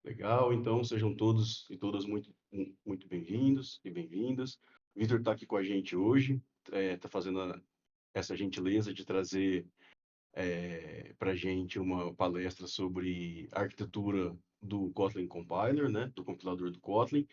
Legal, então sejam todos e todas muito bem-vindos e bem-vindas. O Vitor está aqui com a gente hoje, está fazendo essa gentileza de trazer para a gente uma palestra sobre a arquitetura do Kotlin Compiler, né, do compilador do Kotlin.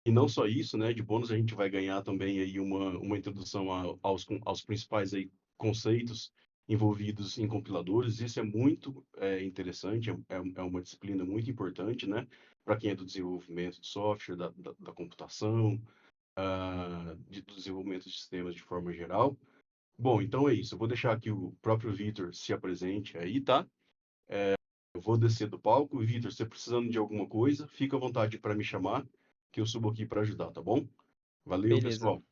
E não só isso, né, de bônus a gente vai ganhar também aí uma introdução aos principais aí conceitos envolvidos em compiladores. Isso é muito interessante, é uma disciplina muito importante, né, para quem é do desenvolvimento de software, da computação, do desenvolvimento de sistemas de forma geral. Bom, então é isso. Eu vou deixar aqui o próprio Vitor se apresente aí, tá? Eu vou descer do palco. Vitor, você precisando de alguma coisa, fica à vontade para me chamar, que eu subo aqui para ajudar, tá bom? Valeu, Beleza. pessoal.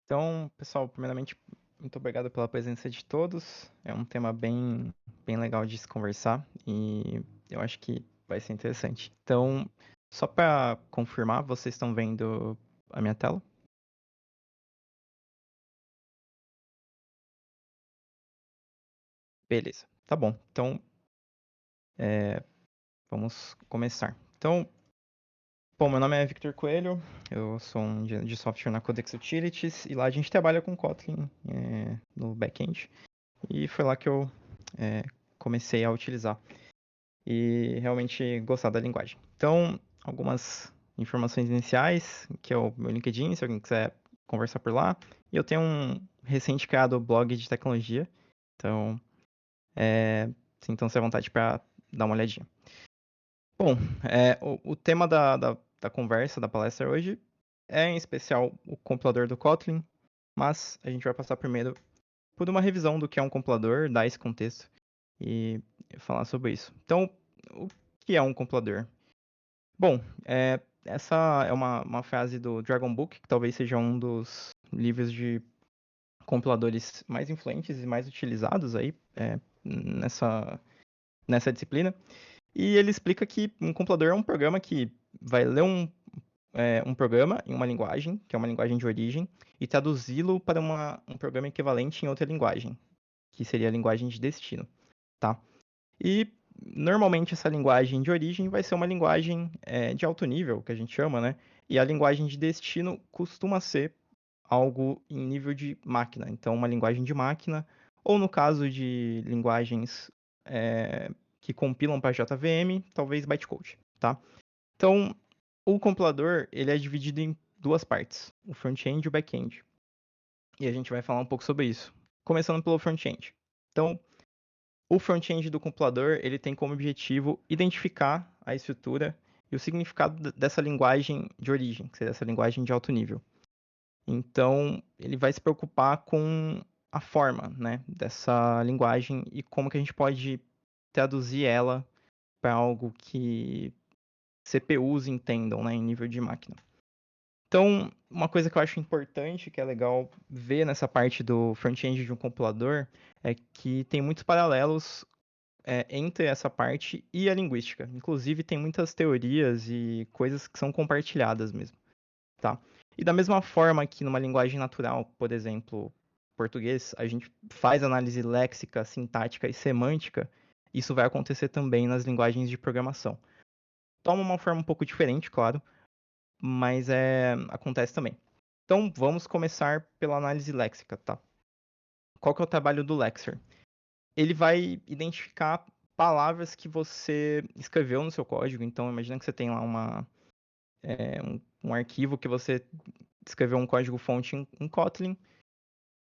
Então, pessoal, primeiramente, muito obrigado pela presença de todos. É um tema bem legal de se conversar e eu acho que vai ser interessante. Então, só para confirmar, vocês estão vendo a minha tela? Beleza, tá bom. Então, vamos começar. Então, bom, meu nome é Victor Coelho, eu sou um engenheiro de software na Codex Utilities e lá a gente trabalha com Kotlin no back-end e foi lá que eu comecei a utilizar e realmente gostar da linguagem. Então, algumas informações iniciais, que é o meu LinkedIn, se alguém quiser conversar por lá. E eu tenho um recente criado blog de tecnologia, então sintam-se à vontade para dar uma olhadinha. Bom, o tema da conversa, da palestra hoje, é em especial o compilador do Kotlin, mas a gente vai passar primeiro por uma revisão do que é um compilador, dar esse contexto e falar sobre isso. Então, o que é um compilador? Bom, essa é uma frase do Dragon Book, que talvez seja um dos livros de compiladores mais influentes e mais utilizados aí nessa, nessa disciplina. E ele explica que um compilador é um programa que vai ler um programa em uma linguagem, que é uma linguagem de origem, e traduzi-lo para um programa equivalente em outra linguagem, que seria a linguagem de destino, tá? E normalmente essa linguagem de origem vai ser uma linguagem de alto nível, que a gente chama, né? E a linguagem de destino costuma ser algo em nível de máquina. Então, uma linguagem de máquina, ou no caso de linguagens que compilam para JVM, talvez bytecode, tá? Então, o compilador ele é dividido em duas partes, o front-end e o back-end. E a gente vai falar um pouco sobre isso. Começando pelo front-end. Então, o front-end do compilador, ele tem como objetivo identificar a estrutura e o significado dessa linguagem de origem, que seria essa linguagem de alto nível. Então, ele vai se preocupar com a forma, né, dessa linguagem e como que a gente pode traduzir ela para algo que CPUs entendam, né, em nível de máquina. Então, uma coisa que eu acho importante, que é legal ver nessa parte do front-end de um compilador, é que tem muitos paralelos entre essa parte e a linguística. Inclusive, tem muitas teorias e coisas que são compartilhadas mesmo, tá? E da mesma forma que numa linguagem natural, por exemplo, português, a gente faz análise léxica, sintática e semântica, isso vai acontecer também nas linguagens de programação. Toma uma forma um pouco diferente, claro, mas acontece também. Então, vamos começar pela análise léxica, tá? Qual que é o trabalho do Lexer? Ele vai identificar palavras que você escreveu no seu código. Então, imagina que você tem lá um arquivo que você escreveu um código-fonte em Kotlin.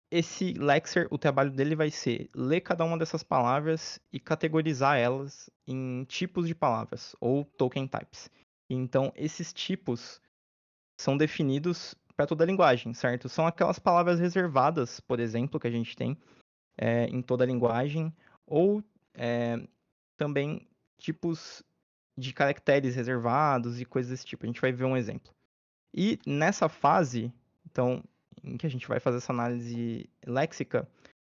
Esse Lexer, o trabalho dele vai ser ler cada uma dessas palavras e categorizar elas em tipos de palavras, ou token types. Então, esses tipos são definidos para toda a linguagem, certo? São aquelas palavras reservadas, por exemplo, que a gente tem em toda a linguagem, ou também tipos de caracteres reservados e coisas desse tipo. A gente vai ver um exemplo. E nessa fase, então, em que a gente vai fazer essa análise léxica,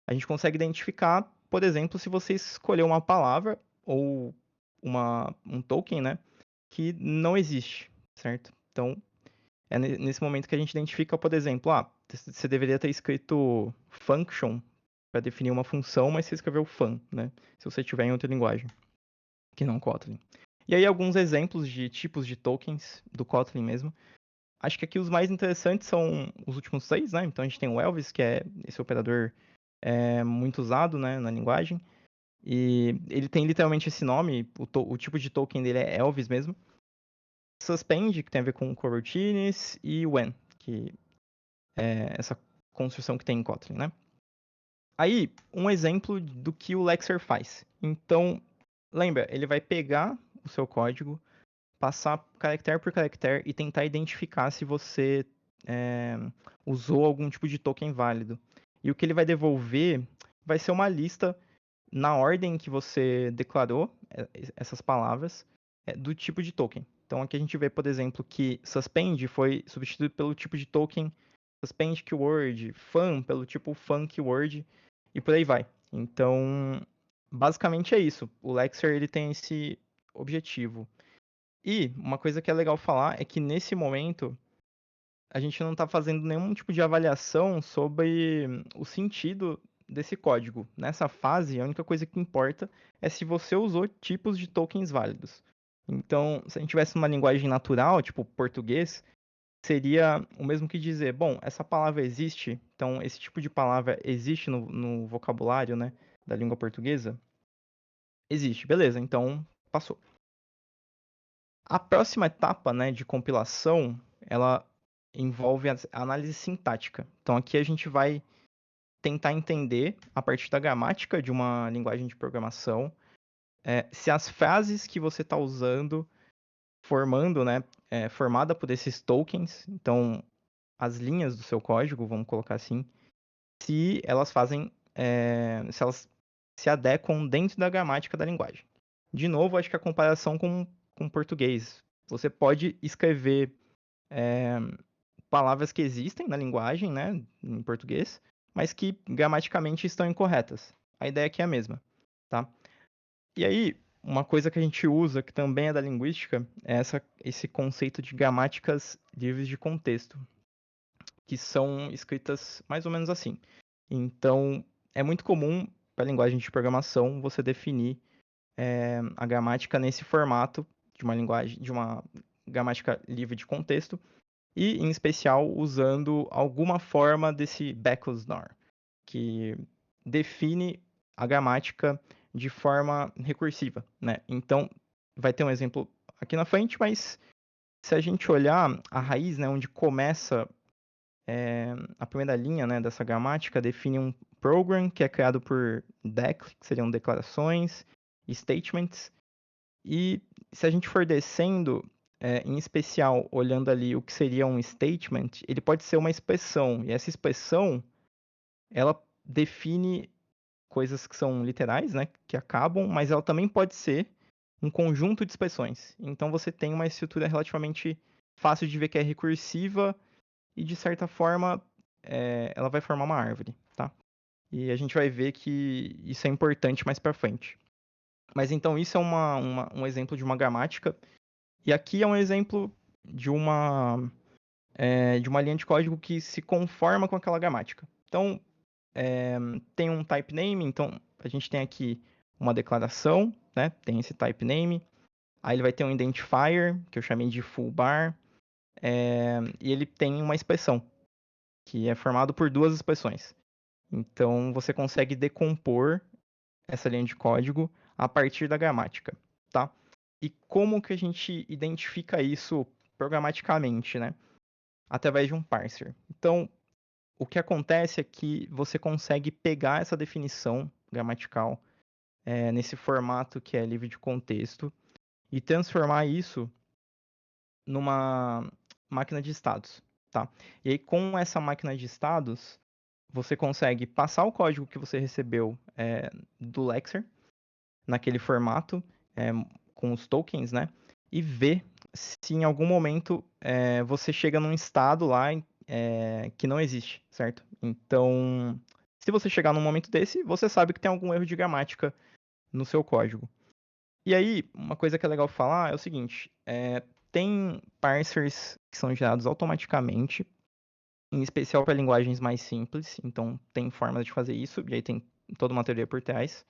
a gente consegue identificar, por exemplo, se você escolheu uma palavra ou um token, né, que não existe, certo? Então, é nesse momento que a gente identifica, por exemplo, você deveria ter escrito function para definir uma função, mas você escreveu fun, né? Se você tiver em outra linguagem. que não Kotlin. E aí alguns exemplos de tipos de tokens do Kotlin mesmo. Acho que aqui os mais interessantes são os últimos 6, né? Então a gente tem o Elvis, que é esse operador muito usado, né, na linguagem. E ele tem literalmente esse nome, o tipo de token dele é Elvis mesmo. Suspend, que tem a ver com coroutines, e when, que é essa construção que tem em Kotlin, né? Aí, um exemplo do que o Lexer faz. Então, lembra, ele vai pegar o seu código, passar caractere por caractere e tentar identificar se você usou algum tipo de token válido. E o que ele vai devolver vai ser uma lista na ordem que você declarou essas palavras do tipo de token. Então aqui a gente vê, por exemplo, que suspend foi substituído pelo tipo de token suspend keyword, fun pelo tipo fun keyword e por aí vai. Então, basicamente é isso. O Lexer ele tem esse objetivo. E uma coisa que é legal falar é que nesse momento a gente não está fazendo nenhum tipo de avaliação sobre o sentido desse código. Nessa fase, a única coisa que importa é se você usou tipos de tokens válidos. Então, se a gente tivesse uma linguagem natural, tipo português, seria o mesmo que dizer, bom, essa palavra existe, então esse tipo de palavra existe no vocabulário, né, da língua portuguesa? Existe, beleza, então passou. A próxima etapa, né, de compilação, ela envolve a análise sintática. Então aqui a gente vai tentar entender, a partir da gramática de uma linguagem de programação, se as frases que você está usando, formando, né, formada por esses tokens, então as linhas do seu código, vamos colocar assim, se elas fazem, se elas se adequam dentro da gramática da linguagem. De novo, acho que a comparação com português. Você pode escrever palavras que existem na linguagem, né, em português, mas que gramaticamente estão incorretas. A ideia aqui é a mesma, tá? E aí, uma coisa que a gente usa, que também é da linguística, é esse conceito de gramáticas livres de contexto, que são escritas mais ou menos assim. Então, é muito comum para a linguagem de programação você definir a gramática nesse formato de uma linguagem, de uma gramática livre de contexto, e, em especial, usando alguma forma desse Backus-NOR, que define a gramática de forma recursiva, né? Então, vai ter um exemplo aqui na frente, mas se a gente olhar a raiz, né, onde começa a primeira linha, né, dessa gramática, define um program que é criado por DEC, que seriam declarações, statements, e se a gente for descendo, em especial olhando ali o que seria um statement, ele pode ser uma expressão, e essa expressão, ela define coisas que são literais, né, que acabam, mas ela também pode ser um conjunto de expressões. Então você tem uma estrutura relativamente fácil de ver que é recursiva e, de certa forma, ela vai formar uma árvore, tá? E a gente vai ver que isso é importante mais para frente. Mas então isso é um exemplo de uma gramática. E aqui é um exemplo de uma linha de código que se conforma com aquela gramática. Então, tem um type name, então a gente tem aqui uma declaração, né? Tem esse type name. Aí ele vai ter um identifier, que eu chamei de full bar, e ele tem uma expressão, que é formado por duas expressões. Então você consegue decompor essa linha de código a partir da gramática, tá? E como que a gente identifica isso programaticamente, né? Através de um parser. Então, o que acontece é que você consegue pegar essa definição gramatical nesse formato que é livre de contexto e transformar isso numa máquina de estados, tá? E aí, com essa máquina de estados, você consegue passar o código que você recebeu do Lexer naquele formato, com os tokens, né? E ver se em algum momento você chega num estado lá que não existe, certo? Então, se você chegar num momento desse, você sabe que tem algum erro de gramática no seu código. E aí, uma coisa que é legal falar é o seguinte: tem parsers que são gerados automaticamente, em especial para linguagens mais simples, então tem formas de fazer isso, e aí tem toda uma teoria por trás.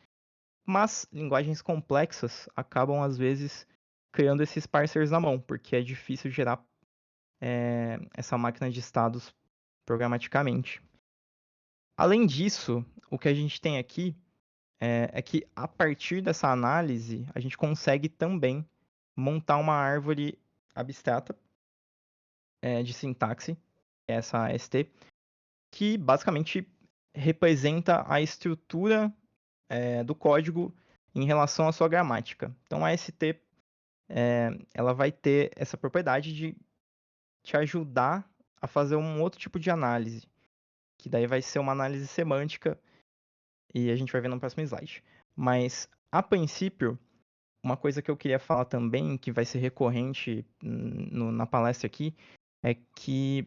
Mas linguagens complexas acabam, às vezes, criando esses parsers na mão, porque é difícil gerar essa máquina de estados programaticamente. Além disso, o que a gente tem aqui é que, a partir dessa análise, a gente consegue também montar uma árvore abstrata de sintaxe, essa AST, que basicamente representa a estrutura do código em relação à sua gramática. Então, a AST ela vai ter essa propriedade de te ajudar a fazer um outro tipo de análise, que daí vai ser uma análise semântica, e a gente vai ver no próximo slide. Mas, a princípio, uma coisa que eu queria falar também, que vai ser recorrente na palestra aqui, é que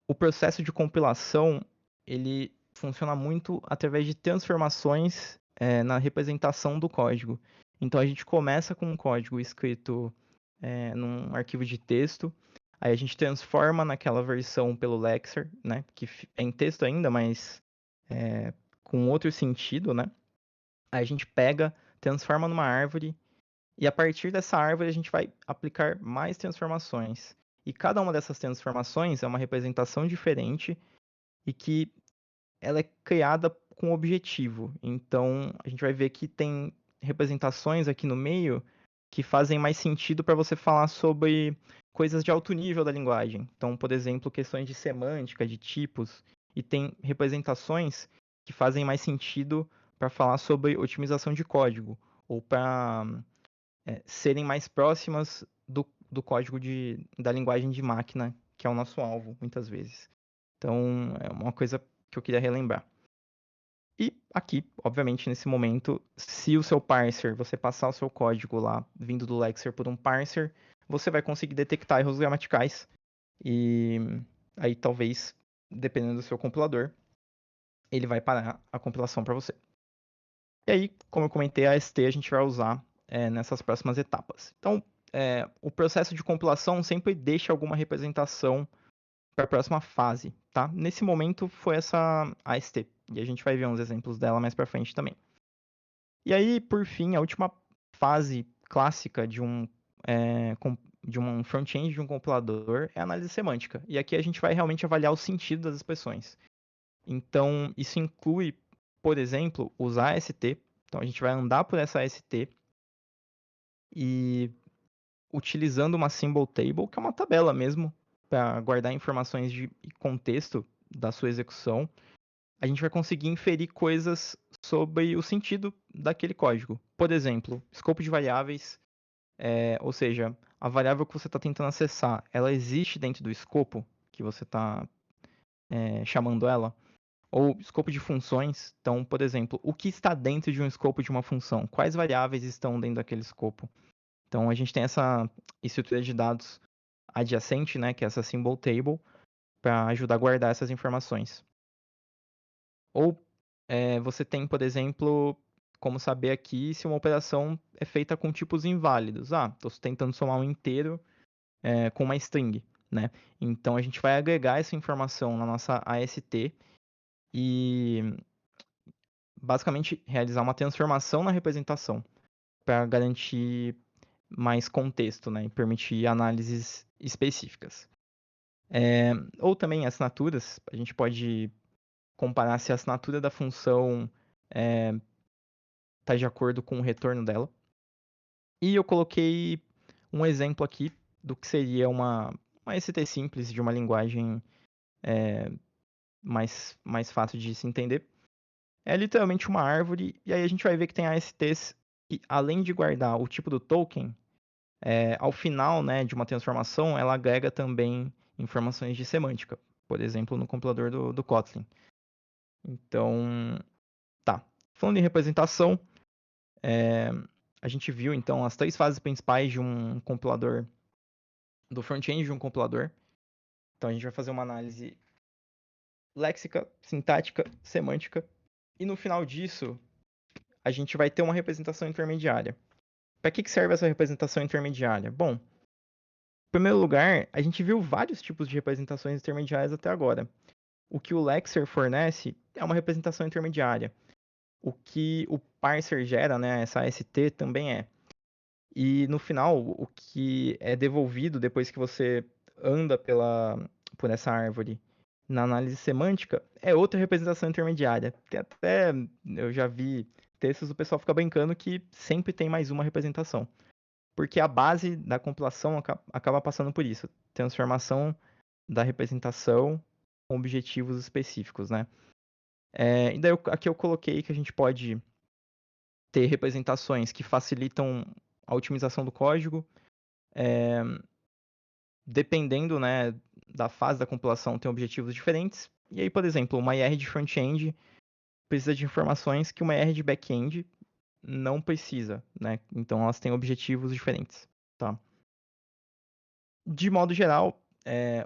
o processo de compilação, ele funciona muito através de transformações na representação do código. Então, a gente começa com um código escrito num arquivo de texto, aí a gente transforma naquela versão pelo Lexer, né, que é em texto ainda, mas com outro sentido, né? Aí a gente pega, transforma numa árvore, e a partir dessa árvore a gente vai aplicar mais transformações. E cada uma dessas transformações é uma representação diferente e que ela é criada com objetivo. Então, a gente vai ver que tem representações aqui no meio que fazem mais sentido para você falar sobre coisas de alto nível da linguagem. Então, por exemplo, questões de semântica, de tipos, e tem representações que fazem mais sentido para falar sobre otimização de código, ou para serem mais próximas do código da linguagem de máquina, que é o nosso alvo, muitas vezes. Então, é uma coisa que eu queria relembrar. E aqui, obviamente, nesse momento, se o seu parser, você passar o seu código lá, vindo do Lexer por um parser, você vai conseguir detectar erros gramaticais. E aí, talvez, dependendo do seu compilador, ele vai parar a compilação para você. E aí, como eu comentei, a ST a gente vai usar nessas próximas etapas. Então, o processo de compilação sempre deixa alguma representação para a próxima fase, tá? Nesse momento foi essa AST, e a gente vai ver uns exemplos dela mais para frente também. E aí, por fim, a última fase clássica de um front-end de um compilador é a análise semântica. E aqui a gente vai realmente avaliar o sentido das expressões. Então, isso inclui, por exemplo, usar a AST. Então, a gente vai andar por essa AST e utilizando uma symbol table, que é uma tabela mesmo, para guardar informações de contexto da sua execução, a gente vai conseguir inferir coisas sobre o sentido daquele código. Por exemplo, escopo de variáveis, ou seja, a variável que você está tentando acessar, ela existe dentro do escopo que você está chamando ela? Ou escopo de funções. Então, por exemplo, o que está dentro de um escopo de uma função? Quais variáveis estão dentro daquele escopo? Então, a gente tem essa estrutura de dados adjacente, né, que é essa symbol table, para ajudar a guardar essas informações. Ou você tem, por exemplo, como saber aqui se uma operação é feita com tipos inválidos. Estou tentando somar um inteiro com uma string, né? Então, a gente vai agregar essa informação na nossa AST e basicamente realizar uma transformação na representação para garantir mais contexto, né, e permitir análises específicas. Ou também assinaturas, a gente pode comparar se a assinatura da função está de acordo com o retorno dela. E eu coloquei um exemplo aqui do que seria uma ST simples de uma linguagem mais fácil de se entender. É literalmente uma árvore, e aí a gente vai ver que tem ASTs que, além de guardar o tipo do token, ao final, né, de uma transformação, ela agrega também informações de semântica, por exemplo, no compilador do Kotlin. Então, tá. Falando em representação, a gente viu, então, as 3 fases principais de um compilador, do front-end de um compilador. Então, a gente vai fazer uma análise léxica, sintática, semântica, e no final disso, a gente vai ter uma representação intermediária. Para que serve essa representação intermediária? Bom, em primeiro lugar, a gente viu vários tipos de representações intermediárias até agora. O que o Lexer fornece é uma representação intermediária. o que o parser gera, né, essa AST também é. E no final, o que é devolvido depois que você anda por essa árvore na análise semântica é outra representação intermediária. Tem até, eu já vi textos do pessoal ficar brincando que sempre tem mais uma representação. Porque a base da compilação acaba passando por isso. Transformação da representação com objetivos específicos, né? E daí aqui eu coloquei que a gente pode ter representações que facilitam a otimização do código, dependendo, né, da fase da compilação, tem objetivos diferentes. E aí, por exemplo, uma IR de front-end precisa de informações que uma IR de back-end não precisa, né? Então elas têm objetivos diferentes, tá? De modo geral,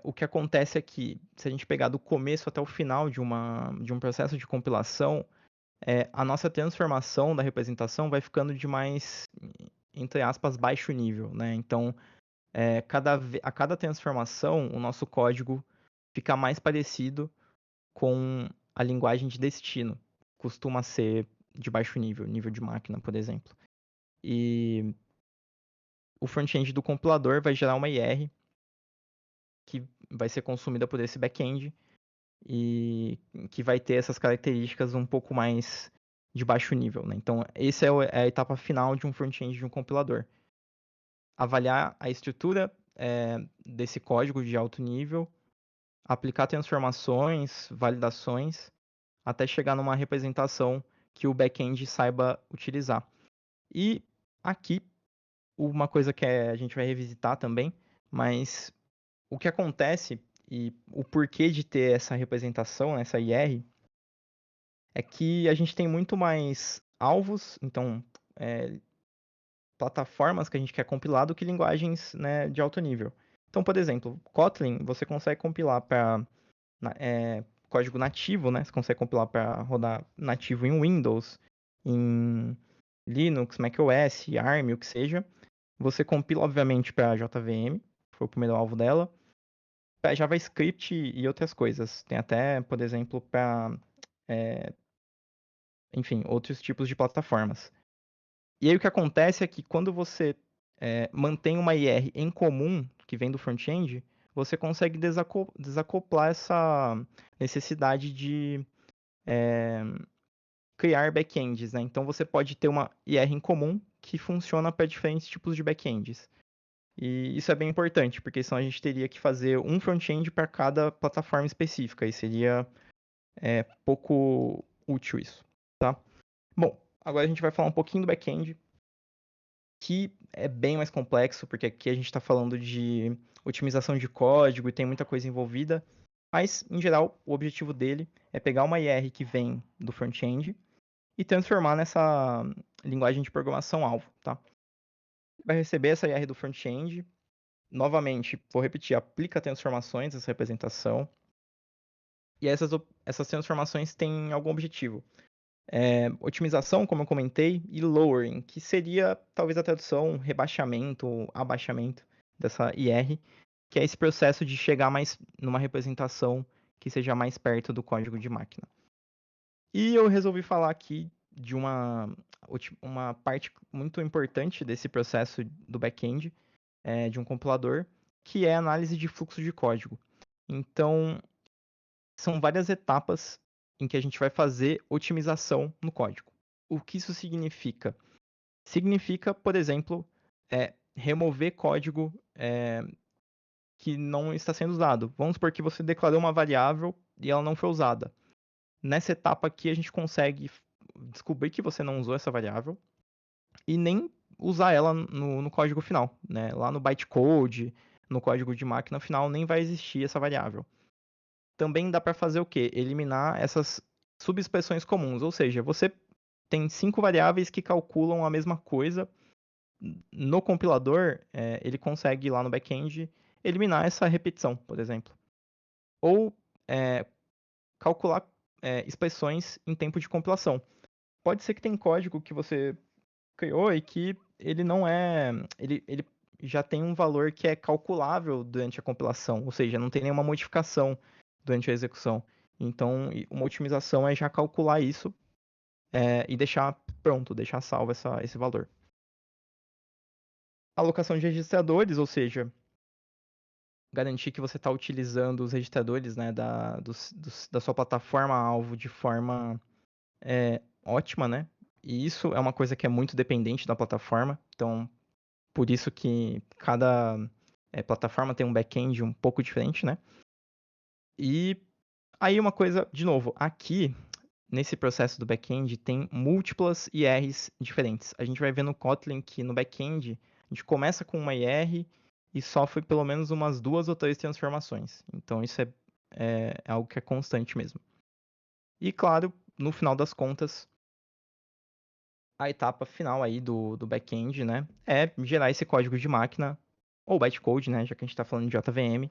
o que acontece é que, se a gente pegar do começo até o final de um processo de compilação, a nossa transformação da representação vai ficando de mais, entre aspas, baixo nível, né? Então, a cada transformação, o nosso código fica mais parecido com a linguagem de destino. Costuma ser de baixo nível, nível de máquina, por exemplo. E o front-end do compilador vai gerar uma IR que vai ser consumida por esse back-end e que vai ter essas características um pouco mais de baixo nível, né? Então, essa é a etapa final de um front-end de um compilador. Avaliar a estrutura desse código de alto nível, aplicar transformações, validações, até chegar numa representação que o back-end saiba utilizar. E aqui, uma coisa que a gente vai revisitar também, mas o que acontece e o porquê de ter essa representação, essa IR, é que a gente tem muito mais alvos, então, plataformas que a gente quer compilar do que linguagens, né, de alto nível. Então, por exemplo, Kotlin você consegue compilar para código nativo, né? Você consegue compilar para rodar nativo em Windows, em Linux, macOS, ARM, o que seja. Você compila, obviamente, para JVM, foi o primeiro alvo dela, para JavaScript e outras coisas. Tem até, por exemplo, para, enfim, outros tipos de plataformas. E aí o que acontece é que quando você mantém uma IR em comum, que vem do front-end, você consegue desacoplar essa necessidade de criar backends, né? Então você pode ter uma IR em comum que funciona para diferentes tipos de backends. E isso é bem importante, porque senão a gente teria que fazer um front-end para cada plataforma específica, e seria pouco útil isso, tá? Bom, agora a gente vai falar um pouquinho do back-end, que é bem mais complexo, porque aqui a gente está falando de otimização de código e tem muita coisa envolvida, mas, em geral, o objetivo dele é pegar uma IR que vem do front-end e transformar nessa linguagem de programação alvo, tá? Vai receber essa IR do front-end, novamente, vou repetir, aplica transformações, essa representação, e essas transformações têm algum objetivo. Otimização, como eu comentei, e lowering, que seria talvez a tradução rebaixamento ou abaixamento dessa IR, que é esse processo de chegar mais numa representação que seja mais perto do código de máquina. E eu resolvi falar aqui de uma parte muito importante desse processo do back-end, de um compilador, que é a análise de fluxo de código. Então, são várias etapas em que a gente vai fazer otimização no código. O que isso significa? Significa, por exemplo, remover código que não está sendo usado. Vamos supor que você declarou uma variável e ela não foi usada. Nessa etapa aqui, a gente consegue descobrir que você não usou essa variável e nem usar ela no código final, né? Lá no bytecode, no código de máquina final, nem vai existir essa variável. Também dá para fazer o quê? Eliminar essas subexpressões comuns, ou seja, você tem 5 variáveis que calculam a mesma coisa. No compilador, ele consegue lá no back-end eliminar essa repetição, por exemplo. Ou calcular expressões em tempo de compilação. Pode ser que tem código que você criou e que ele não é. Ele já tem um valor que é calculável durante a compilação, ou seja, não tem nenhuma modificação durante a execução. Então, uma otimização é já calcular isso e deixar pronto, deixar salvo esse valor. Alocação de registradores, ou seja, garantir que você está utilizando os registradores, né, da sua plataforma-alvo de forma ótima, né? E isso é uma coisa que é muito dependente da plataforma. Então, por isso que cada plataforma tem um back-end um pouco diferente, né? E aí uma coisa, de novo, aqui nesse processo do back-end tem múltiplas IRs diferentes. A gente vai ver no Kotlin que no back-end a gente começa com uma IR e sofre pelo menos umas 2 ou 3 transformações. Então isso é algo que é constante mesmo. E claro, no final das contas, a etapa final aí do back-end, né, é gerar esse código de máquina, ou bytecode, né, já que a gente está falando de JVM,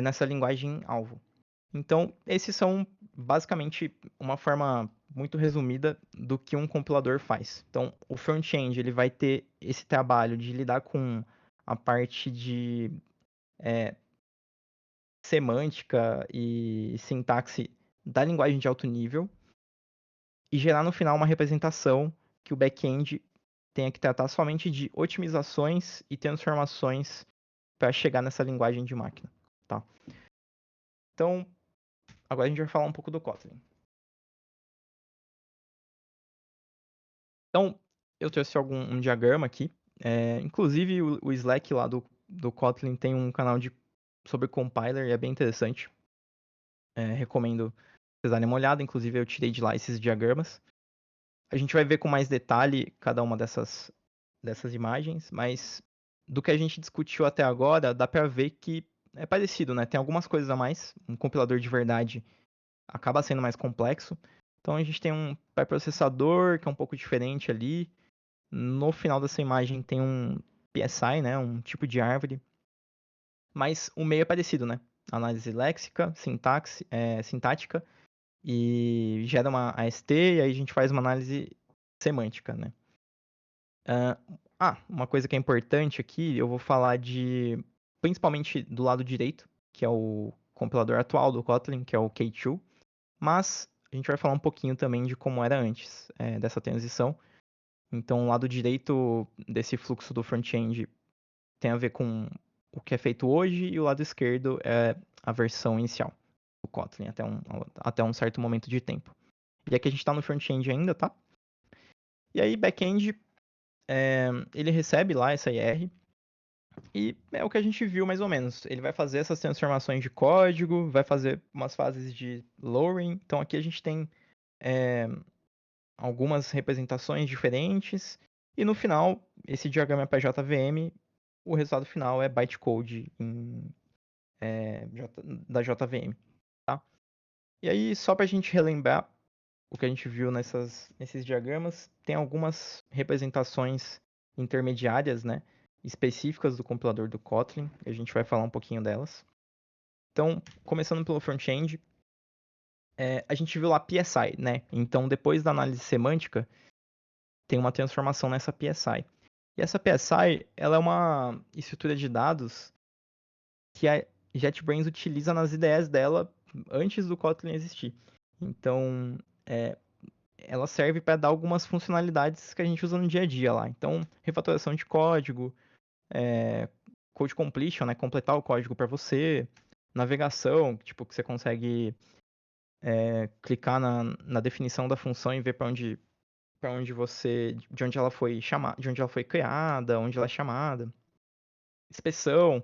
nessa linguagem alvo. Então, esses são basicamente uma forma muito resumida do que um compilador faz. Então, o front-end ele vai ter esse trabalho de lidar com a parte de semântica e sintaxe da linguagem de alto nível e gerar no final uma representação que o back-end tenha que tratar somente de otimizações e transformações para chegar nessa linguagem de máquina, tá? Então, agora a gente vai falar um pouco do Kotlin. Então, eu trouxe um diagrama aqui. Inclusive, o Slack lá do Kotlin tem um canal sobre compiler e é bem interessante. Recomendo vocês darem uma olhada. Inclusive, eu tirei de lá esses diagramas. A gente vai ver com mais detalhe cada uma dessas imagens, mas do que a gente discutiu até agora, dá para ver que é parecido, né? Tem algumas coisas a mais. Um compilador de verdade acaba sendo mais complexo. Então, a gente tem um pré-processador que é um pouco diferente ali. No final dessa imagem tem um PSI, né, um tipo de árvore, mas o meio é parecido, né? Análise léxica, sintática, e gera uma AST, e aí a gente faz uma análise semântica, né? Uma coisa que é importante aqui, eu vou falar principalmente do lado direito, que é o compilador atual do Kotlin, que é o K2, mas a gente vai falar um pouquinho também de como era antes dessa transição. Então, o lado direito desse fluxo do front-end tem a ver com o que é feito hoje e o lado esquerdo é a versão inicial do Kotlin até um certo momento de tempo. E aqui a gente está no front-end ainda, tá? E aí, back-end, ele recebe lá essa IR e é o que a gente viu mais ou menos. Ele vai fazer essas transformações de código, vai fazer umas fases de lowering. Então, aqui a gente tem algumas representações diferentes. E no final, esse diagrama é para JVM, o resultado final é bytecode da JVM, tá? E aí, só para a gente relembrar o que a gente viu nesses diagramas, tem algumas representações intermediárias, né, específicas do compilador do Kotlin, e a gente vai falar um pouquinho delas. Então, começando pelo front-end, a gente viu lá PSI, né? Então, depois da análise semântica, tem uma transformação nessa PSI. E essa PSI, ela é uma estrutura de dados que a JetBrains utiliza nas ideias dela antes do Kotlin existir. Então, ela serve para dar algumas funcionalidades que a gente usa no dia a dia lá. Então, refatoração de código, code completion, né, completar o código para você, navegação, tipo que você consegue clicar na definição da função e ver de onde ela foi chamada, de onde ela foi criada, onde ela é chamada, inspeção.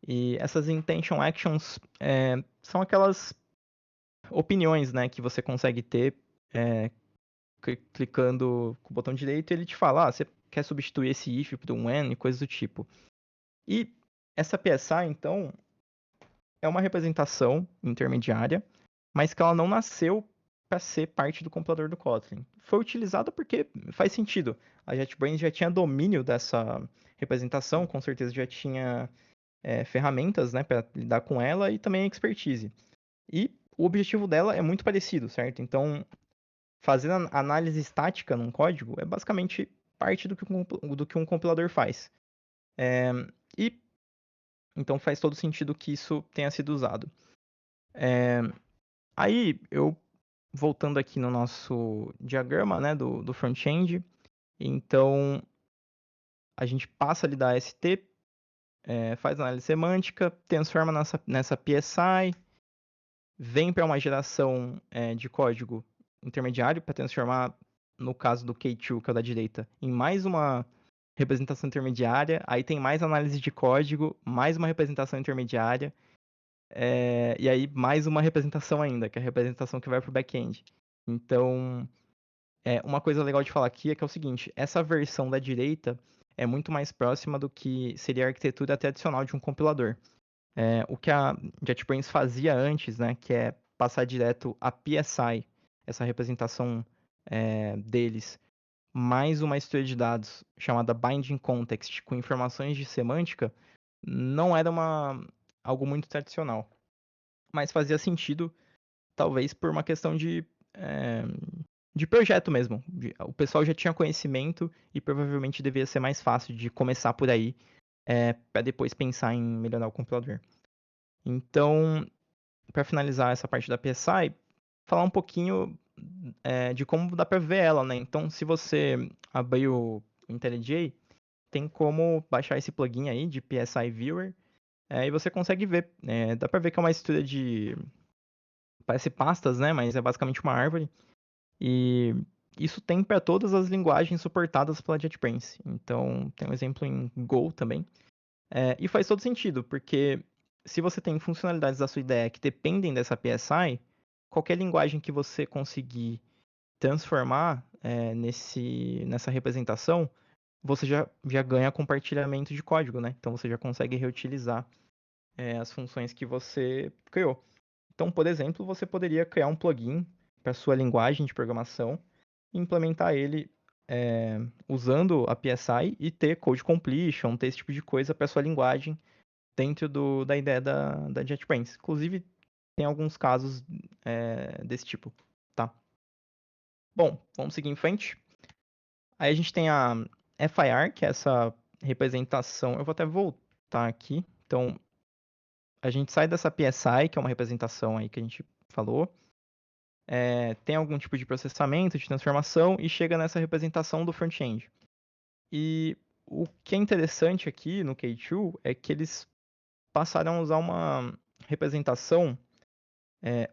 E essas intention actions são aquelas opiniões, né, que você consegue ter clicando com o botão direito e ele te fala, você quer substituir esse if por um when e coisas do tipo. E essa PSI, então, é uma representação intermediária, mas que ela não nasceu para ser parte do compilador do Kotlin. Foi utilizada porque faz sentido. A JetBrains já tinha domínio dessa representação, com certeza já tinha ferramentas, né, para lidar com ela e também expertise. E o objetivo dela é muito parecido, certo? Então, fazer análise estática num código é basicamente parte do que um compilador faz. E então faz todo sentido que isso tenha sido usado. Aí eu voltando aqui no nosso diagrama, né, do front-end, então a gente passa ali da AST, faz análise semântica, transforma nessa PSI, vem para uma geração de código intermediário para transformar, no caso do K2, que é o da direita, em mais uma representação intermediária, aí tem mais análise de código, mais uma representação intermediária, e aí mais uma representação ainda, que é a representação que vai para o back-end. Então, uma coisa legal de falar aqui é que é o seguinte, essa versão da direita é muito mais próxima do que seria a arquitetura tradicional de um compilador. O que a JetBrains fazia antes, né, que é passar direto a PSI, essa representação deles, mais uma estrutura de dados chamada Binding Context, com informações de semântica, não era algo muito tradicional. Mas fazia sentido, talvez por uma questão de projeto mesmo. O pessoal já tinha conhecimento e provavelmente deveria ser mais fácil de começar por aí, para depois pensar em melhorar o compilador. Então, para finalizar essa parte da PSI, falar um pouquinho de como dá para ver ela, né? Então, se você abrir o IntelliJ, tem como baixar esse plugin aí de PSI Viewer, e você consegue ver. Dá para ver que é uma estrutura parece pastas, né? Mas é basicamente uma árvore. E isso tem para todas as linguagens suportadas pela JetBrains. Então, tem um exemplo em Go também. E faz todo sentido, porque se você tem funcionalidades da sua ideia que dependem dessa PSI, qualquer linguagem que você conseguir transformar nessa representação, você já ganha compartilhamento de código, né? Então você já consegue reutilizar as funções que você criou. Então, por exemplo, você poderia criar um plugin para sua linguagem de programação, implementar ele usando a PSI e ter code completion, ter esse tipo de coisa para sua linguagem dentro da ideia da JetBrains. Inclusive, tem alguns casos desse tipo, tá? Bom, vamos seguir em frente. Aí a gente tem a FIR, que é essa representação. Eu vou até voltar aqui. Então, a gente sai dessa PSI, que é uma representação aí que a gente falou. Tem algum tipo de processamento, de transformação, e chega nessa representação do front-end. E o que é interessante aqui no K2 é que eles passaram a usar uma representação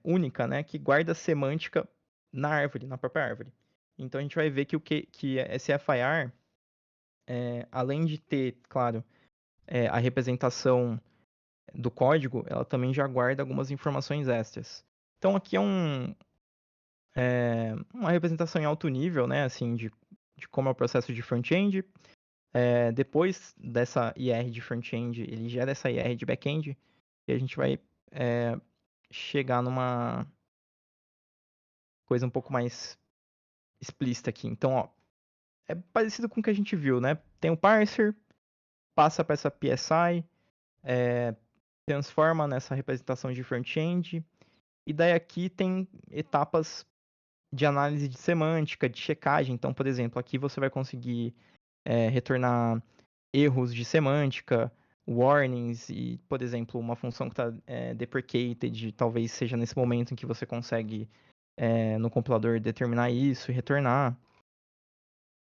única, né, que guarda a semântica na árvore, na própria árvore. Então a gente vai ver que esse FIR, além de ter, claro, a representação do código, ela também já guarda algumas informações extras. Então aqui é uma representação em alto nível, né, assim, de como é o processo de front-end. Depois dessa IR de front-end, ele gera essa IR de back-end, e a gente vai chegar numa coisa um pouco mais explícita aqui. Então, ó, é parecido com o que a gente viu, né? Tem o parser, passa para essa PSI, transforma nessa representação de front-end, e daí aqui tem etapas de análise de semântica, de checagem. Então, por exemplo, aqui você vai conseguir retornar erros de semântica, warnings e, por exemplo, uma função que está deprecated, talvez seja nesse momento em que você consegue no compilador determinar isso e retornar,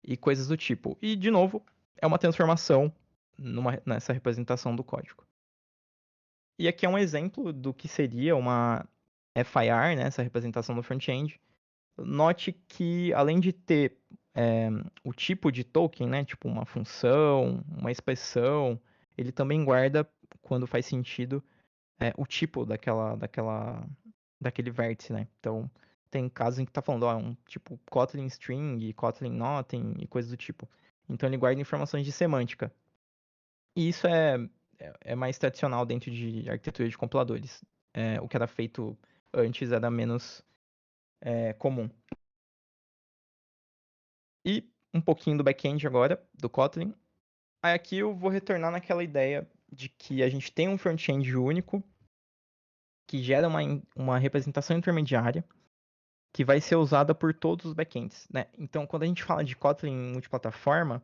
e coisas do tipo. E, de novo, é uma transformação nessa representação do código. E aqui é um exemplo do que seria uma FIR, né, essa representação do front-end. Note que, além de ter o tipo de token, né, tipo uma função, uma expressão, ele também guarda, quando faz sentido, o tipo daquele vértice, né? Então, tem casos em que tá falando, ó, um tipo Kotlin string, Kotlin nothing e coisas do tipo. Então, ele guarda informações de semântica. E isso é mais tradicional dentro de arquitetura de compiladores. O que era feito antes era menos comum. E um pouquinho do back-end agora, do Kotlin. Aí aqui eu vou retornar naquela ideia de que a gente tem um front-end único, que gera uma representação intermediária, que vai ser usada por todos os backends, né? Então, quando a gente fala de Kotlin multiplataforma,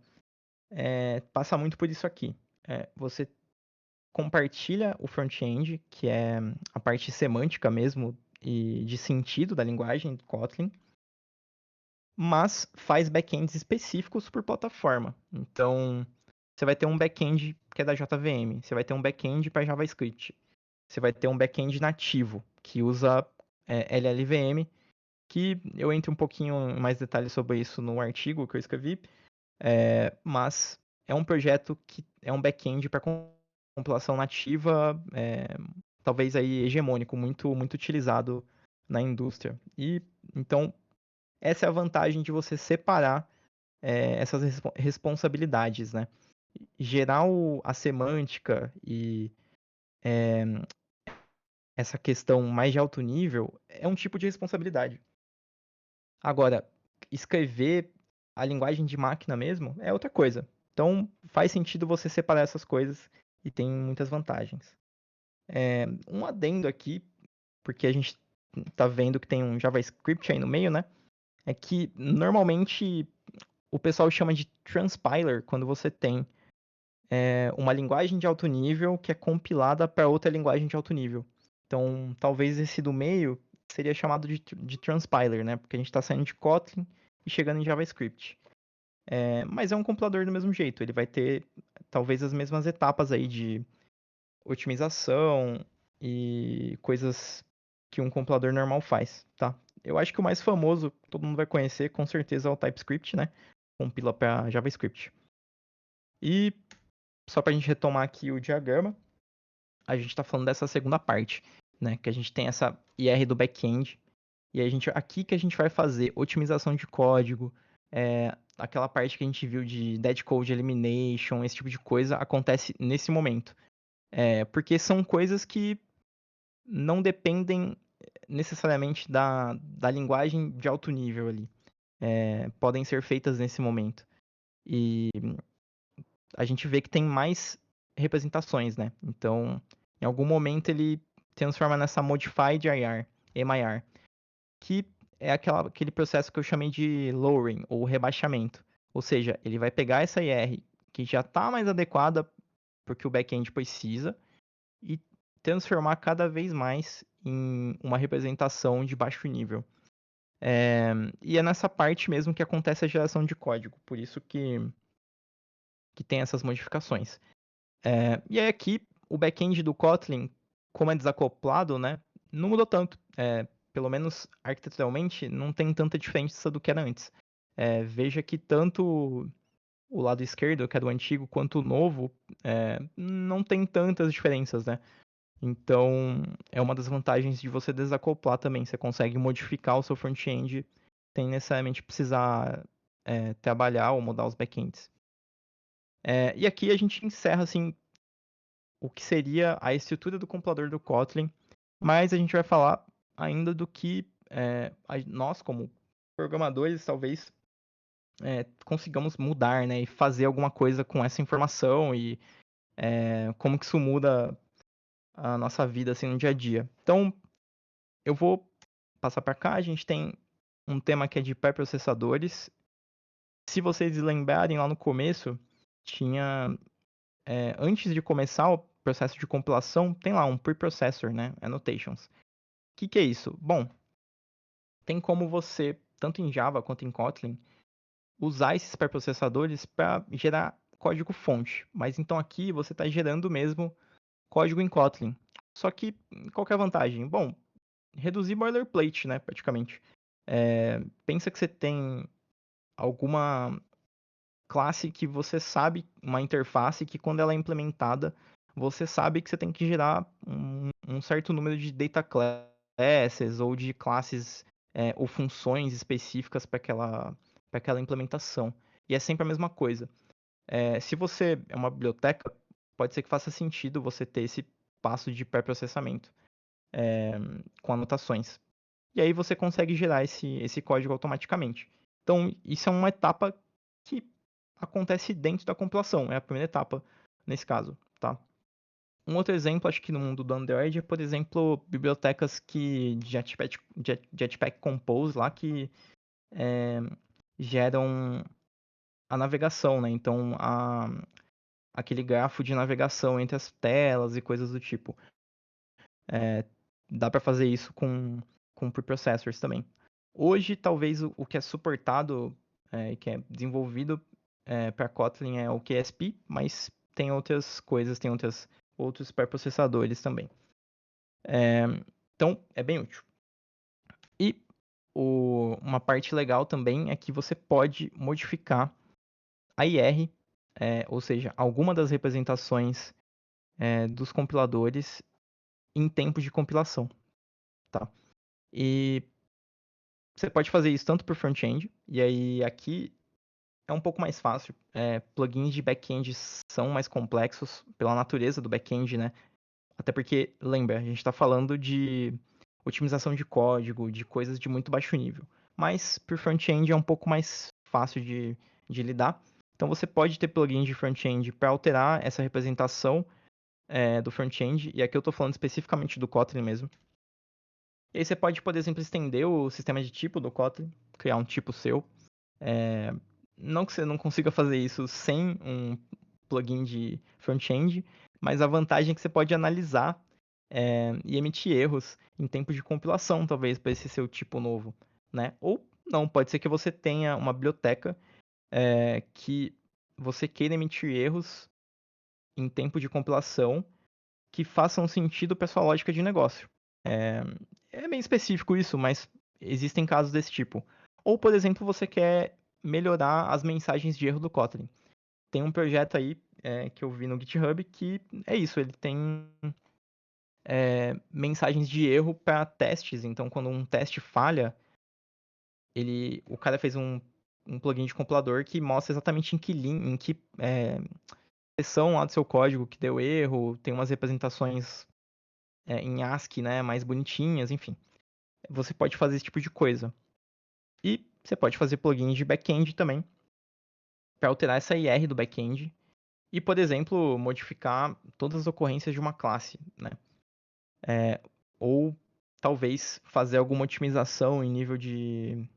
passa muito por isso aqui. Você compartilha o front-end, que é a parte semântica mesmo e de sentido da linguagem do Kotlin, mas faz backends específicos por plataforma. Então, você vai ter um backend que é da JVM, você vai ter um backend para JavaScript, você vai ter um backend nativo que usa LLVM, que eu entro um pouquinho em mais detalhes sobre isso no artigo que eu escrevi, mas é um projeto que é um back-end para compilação nativa, talvez aí hegemônico, muito, muito utilizado na indústria. E então essa é a vantagem de você separar essas responsabilidades, né? Gerar a semântica e essa questão mais de alto nível é um tipo de responsabilidade. Agora, escrever a linguagem de máquina mesmo é outra coisa. Então, faz sentido você separar essas coisas e tem muitas vantagens. Um adendo aqui, porque a gente tá vendo que tem um JavaScript aí no meio, né? É que normalmente o pessoal chama de transpiler quando você tem uma linguagem de alto nível que é compilada para outra linguagem de alto nível. Então, talvez esse do meio seria chamado de transpiler, né? Porque a gente está saindo de Kotlin e chegando em JavaScript. Mas é um compilador do mesmo jeito. Ele vai ter talvez as mesmas etapas aí de otimização e coisas que um compilador normal faz, tá? Eu acho que o mais famoso, todo mundo vai conhecer, com certeza é o TypeScript, né? Compila para JavaScript. E só para a gente retomar aqui o diagrama, a gente está falando dessa segunda parte, né? Que a gente tem essa IR do back-end. E aqui que a gente vai fazer otimização de código, aquela parte que a gente viu de dead code elimination, esse tipo de coisa, acontece nesse momento. Porque são coisas que não dependem necessariamente da linguagem de alto nível ali. Podem ser feitas nesse momento. E a gente vê que tem mais representações, né? Então, em algum momento ele transforma nessa modified IR, MIR, que é aquele processo que eu chamei de lowering, ou rebaixamento. Ou seja, ele vai pegar essa IR que já está mais adequada porque o back-end precisa e transformar cada vez mais em uma representação de baixo nível. E é nessa parte mesmo que acontece a geração de código, por isso que tem essas modificações. E aí aqui, o back-end do Kotlin, como é desacoplado, né, não mudou tanto. Pelo menos arquiteturalmente, não tem tanta diferença do que era antes. Veja que tanto o lado esquerdo, que é do antigo, quanto o novo, não tem tantas diferenças, né? Então, é uma das vantagens de você desacoplar também. Você consegue modificar o seu front-end sem necessariamente precisar trabalhar ou mudar os backends. E aqui a gente encerra assim o que seria a estrutura do compilador do Kotlin, mas a gente vai falar ainda do que nós, como programadores, talvez consigamos mudar, né, e fazer alguma coisa com essa informação e como que isso muda a nossa vida assim no dia a dia. Então, eu vou passar para cá. A gente tem um tema que é de pré-processadores. Se vocês lembrarem lá no começo, tinha antes de começar o processo de compilação, tem lá um preprocessor, né? Annotations. O que é isso? Bom, tem como você, tanto em Java quanto em Kotlin, usar esses pré-processadores para gerar código-fonte. Mas então aqui você está gerando mesmo código em Kotlin. Só que qual que é a vantagem? Bom, reduzir boilerplate, né, praticamente. Pensa que você tem alguma classe que você sabe, uma interface que quando ela é implementada, você sabe que você tem que gerar um certo número de data classes ou de classes ou funções específicas para aquela implementação. E é sempre a mesma coisa. Se você é uma biblioteca, pode ser que faça sentido você ter esse passo de pré-processamento com anotações. E aí você consegue gerar esse código automaticamente. Então, isso é uma etapa que acontece dentro da compilação, é a primeira etapa nesse caso, tá? Um outro exemplo, acho que no mundo do Android, é, por exemplo, bibliotecas que Jetpack Compose lá que geram a navegação, né? Então, aquele grafo de navegação entre as telas e coisas do tipo. dá para fazer isso com preprocessors também. Hoje, talvez o que é suportado e que é desenvolvido para Kotlin é o QSP, mas tem outras coisas, tem outros pré-processadores também. Então, é bem útil. E uma parte legal também é que você pode modificar a IR, ou seja, alguma das representações dos compiladores em tempo de compilação, tá? E você pode fazer isso tanto para o front-end, e aí aqui é um pouco mais fácil. Plugins de back-end são mais complexos pela natureza do back-end, né? Até porque, lembra, a gente está falando de otimização de código, de coisas de muito baixo nível. Mas para o front-end é um pouco mais fácil de lidar. Então você pode ter plugins de front-end para alterar essa representação do front-end, e aqui eu estou falando especificamente do Kotlin mesmo. E aí você pode, por exemplo, estender o sistema de tipo do Kotlin, criar um tipo seu. Não que você não consiga fazer isso sem um plugin de front-end, mas a vantagem é que você pode analisar e emitir erros em tempo de compilação, talvez, para esse seu tipo novo, né? Ou não, pode ser que você tenha uma biblioteca que você queira emitir erros em tempo de compilação que façam sentido para sua lógica de negócio. É bem específico isso, mas existem casos desse tipo. Ou, por exemplo, você quer melhorar as mensagens de erro do Kotlin. Tem um projeto aí que eu vi no GitHub que é isso, ele tem mensagens de erro para testes. Então, quando um teste falha, o cara fez um plugin de compilador que mostra exatamente em que seção lá do seu código que deu erro, tem umas representações em ASCII, né, mais bonitinhas, enfim. Você pode fazer esse tipo de coisa. E você pode fazer plugins de back-end também, para alterar essa IR do back-end e, por exemplo, modificar todas as ocorrências de uma classe, né? Ou talvez fazer alguma otimização em nível de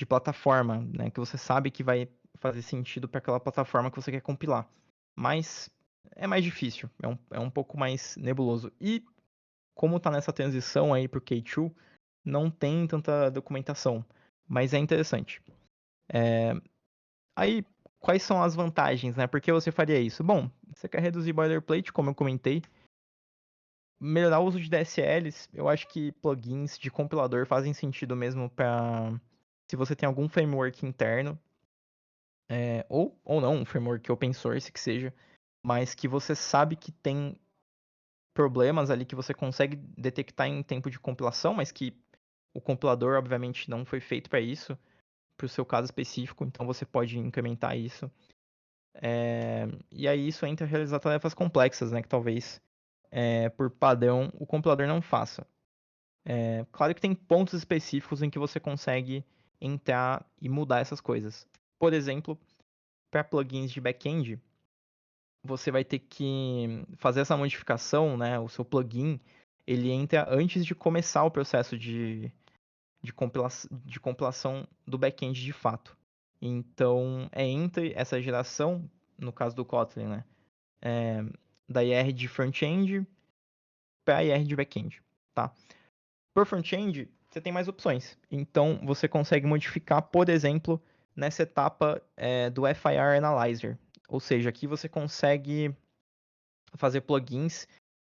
plataforma, né? Que você sabe que vai fazer sentido para aquela plataforma que você quer compilar. Mas é mais difícil, é um pouco mais nebuloso. E como está nessa transição aí para o K2, não tem tanta documentação, mas é interessante. Aí, quais são as vantagens, né? Por que você faria isso? Bom, você quer reduzir boilerplate, como eu comentei. Melhorar o uso de DSLs, eu acho que plugins de compilador fazem sentido mesmo para se você tem algum framework interno, ou não, um framework open source que seja, mas que você sabe que tem problemas ali que você consegue detectar em tempo de compilação, mas que o compilador, obviamente, não foi feito para isso, para o seu caso específico, então você pode incrementar isso. E aí isso entra a realizar tarefas complexas, né, que talvez, por padrão, o compilador não faça. Claro que tem pontos específicos em que você consegue entrar e mudar essas coisas. Por exemplo, para plugins de back-end, você vai ter que fazer essa modificação, né? O seu plugin, ele entra antes de começar o processo de compilação do back-end de fato. Então, é entre essa geração, no caso do Kotlin, né? Da IR de front-end para a IR de back-end, tá? Por front-end, você tem mais opções. Então, você consegue modificar, por exemplo, nessa etapa do FIR Analyzer. Ou seja, aqui você consegue fazer plugins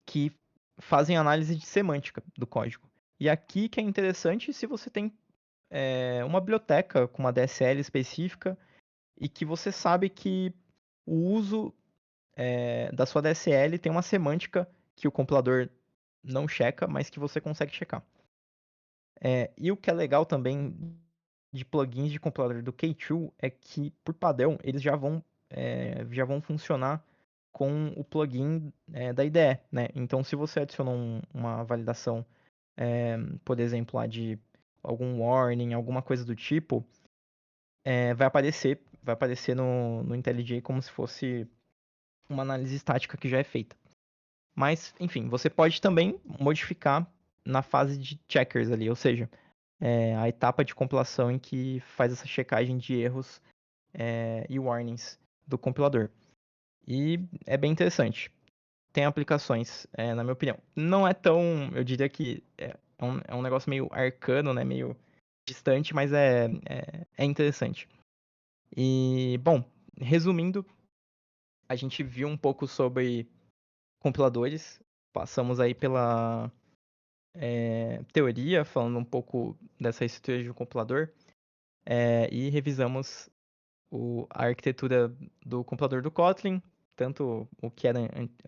que fazem análise de semântica do código. E aqui que é interessante se você tem uma biblioteca com uma DSL específica e que você sabe que o uso da sua DSL tem uma semântica que o compilador não checa, mas que você consegue checar. E o que é legal também de plugins de compilador do K2 é que, por padrão, eles já vão funcionar com o plugin da IDE, né? Então, se você adicionou uma validação, por exemplo, lá de algum warning, alguma coisa do tipo, vai aparecer no IntelliJ como se fosse uma análise estática que já é feita. Mas, enfim, você pode também modificar na fase de checkers ali, ou seja, a etapa de compilação em que faz essa checagem de erros e warnings do compilador. E é bem interessante. tem aplicações, na minha opinião. Não é tão, eu diria que é um negócio meio arcano, né? Meio distante, mas é interessante. E, bom, resumindo, a gente viu um pouco sobre compiladores, passamos aí pela teoria, falando um pouco dessa estrutura de um compilador, e revisamos a arquitetura do compilador do Kotlin, tanto o que era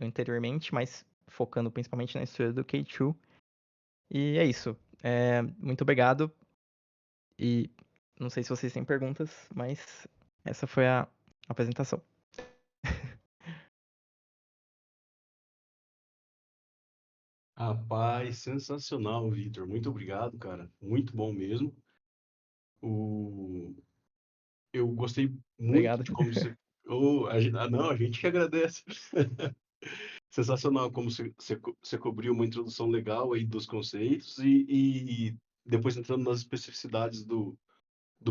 anteriormente, mas focando principalmente na estrutura do K2. E é isso. Muito obrigado. E não sei se vocês têm perguntas, mas essa foi a apresentação. Rapaz, sensacional, Vitor. Muito obrigado, cara. Muito bom mesmo. O... Eu gostei muito Obrigado. de como você. Não, a gente que agradece. Sensacional como você cobriu uma introdução legal aí dos conceitos e depois entrando nas especificidades do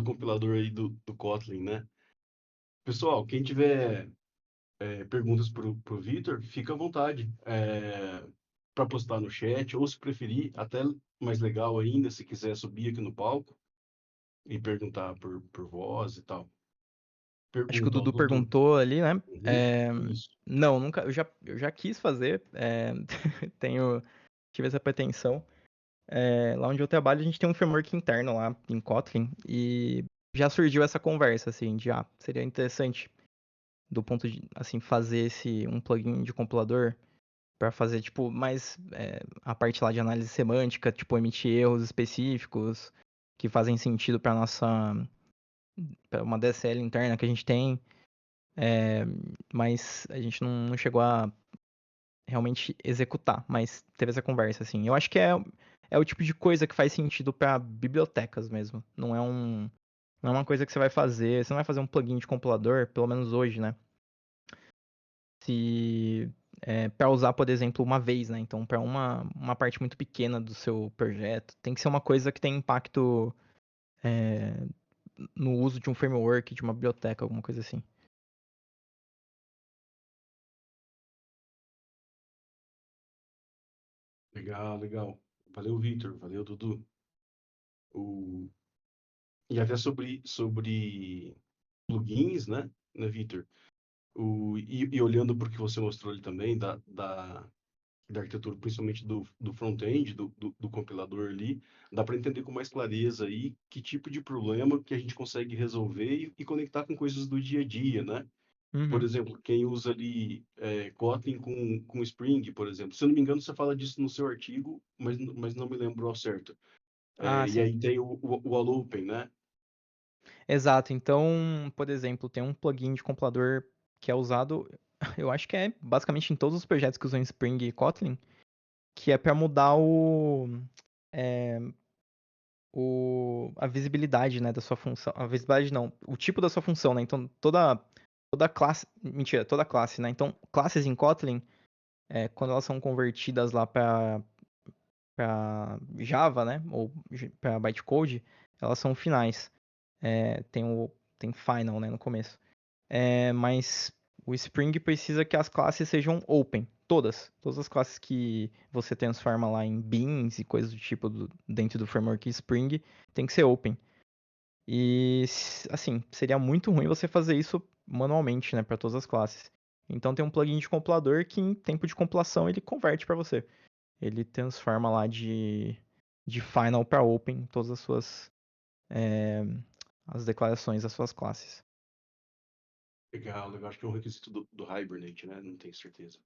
compilador aí do Kotlin, né? Pessoal, quem tiver perguntas pro Vitor, fica à vontade para postar no chat, ou se preferir, até mais legal ainda, se quiser subir aqui no palco e perguntar por voz e tal. Acho que o Pergunta ao Dudu Dudu. perguntou ali, né? Uhum, isso. Não, nunca. Eu já quis fazer. Tenho, tive essa pretensão. Lá onde eu trabalho, a gente tem um framework interno lá em Kotlin e já surgiu essa conversa, assim, de seria interessante do ponto de, assim, fazer um plugin de compilador para fazer, tipo, mais a parte lá de análise semântica, tipo, emitir erros específicos que fazem sentido para para uma DSL interna que a gente tem, mas a gente não chegou a realmente executar, mas teve essa conversa, assim. Eu acho que é o tipo de coisa que faz sentido para bibliotecas mesmo. Não é uma coisa que você não vai fazer um plugin de compilador, pelo menos hoje, né? Se para usar, por exemplo, uma vez, né? Então, para uma parte muito pequena do seu projeto, tem que ser uma coisa que tem impacto é, no uso de um framework, de uma biblioteca, alguma coisa assim. Legal, legal. Valeu, Vitor. Valeu, Dudu. O... E até sobre plugins, né, Vitor? E olhando para o que você mostrou ali também, da arquitetura, principalmente do front-end, do compilador ali, dá para entender com mais clareza aí que tipo de problema que a gente consegue resolver e conectar com coisas do dia a dia, né? Por Uhum. exemplo, quem usa ali Kotlin com Spring, por exemplo. Se eu não me engano, você fala disso no seu artigo, mas não me lembro ao certo. Ah, E sim. aí tem o Allopen, né? Exato. Então, por exemplo, tem um plugin de compilador que é usado, eu acho que é basicamente em todos os projetos que usam Spring e Kotlin, que é para mudar é, a visibilidade, né, da sua função. A visibilidade não, o tipo da sua função, né? Então, toda classe, mentira, toda classe, né? Então, classes em Kotlin, quando elas são convertidas lá para Java, né, ou para bytecode, elas são finais. Tem final, né, no começo. Mas o Spring precisa que as classes sejam open. Todas as classes que você transforma lá em beans e coisas do tipo dentro do framework Spring tem que ser open. E assim, seria muito ruim você fazer isso manualmente, né, para todas as classes. Então tem um plugin de compilador que em tempo de compilação ele converte para você. Ele transforma lá de final para open todas é, as declarações das suas classes. Legal, legal. Acho que é um requisito do Hibernate, né? Não tenho certeza.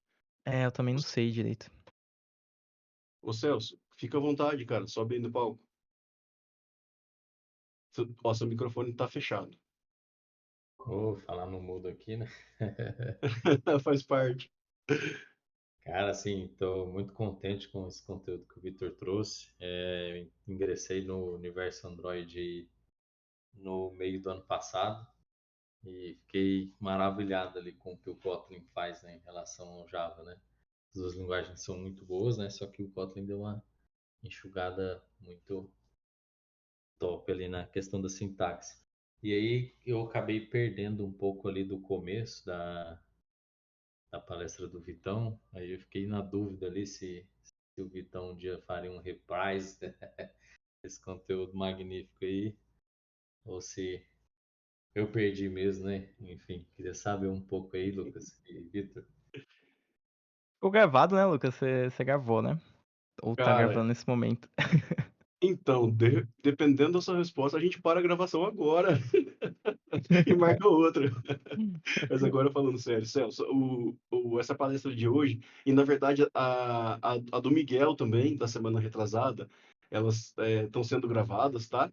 Eu também Ô, não sei direito. ô Celso, fica à vontade, cara. Sobe aí no palco. Seu microfone tá fechado. Vou falar no mudo aqui, né? Faz parte. Cara, assim, estou muito contente com esse conteúdo que o Vitor trouxe. Eu ingressei no universo Android no meio do ano passado e fiquei maravilhado ali com o que o Kotlin faz, né, em relação ao Java, né? As duas linguagens são muito boas, né? Só que o Kotlin deu uma enxugada muito top ali na questão da sintaxe. E aí eu acabei perdendo um pouco ali do começo da palestra do Vitão. Aí eu fiquei na dúvida ali se o Vitão um dia faria um reprise desse conteúdo magnífico aí, ou se eu perdi mesmo, né? Enfim, queria saber um pouco aí, Lucas e Vitor. Ficou gravado, né, Lucas? Você gravou, né? Ou tá Cara, gravando nesse momento? então, dependendo da sua resposta, a gente para a gravação agora e marca outra. Mas agora falando sério, Celso, essa palestra de hoje, e na verdade a do Miguel também, da semana retrasada, elas estão sendo gravadas, tá?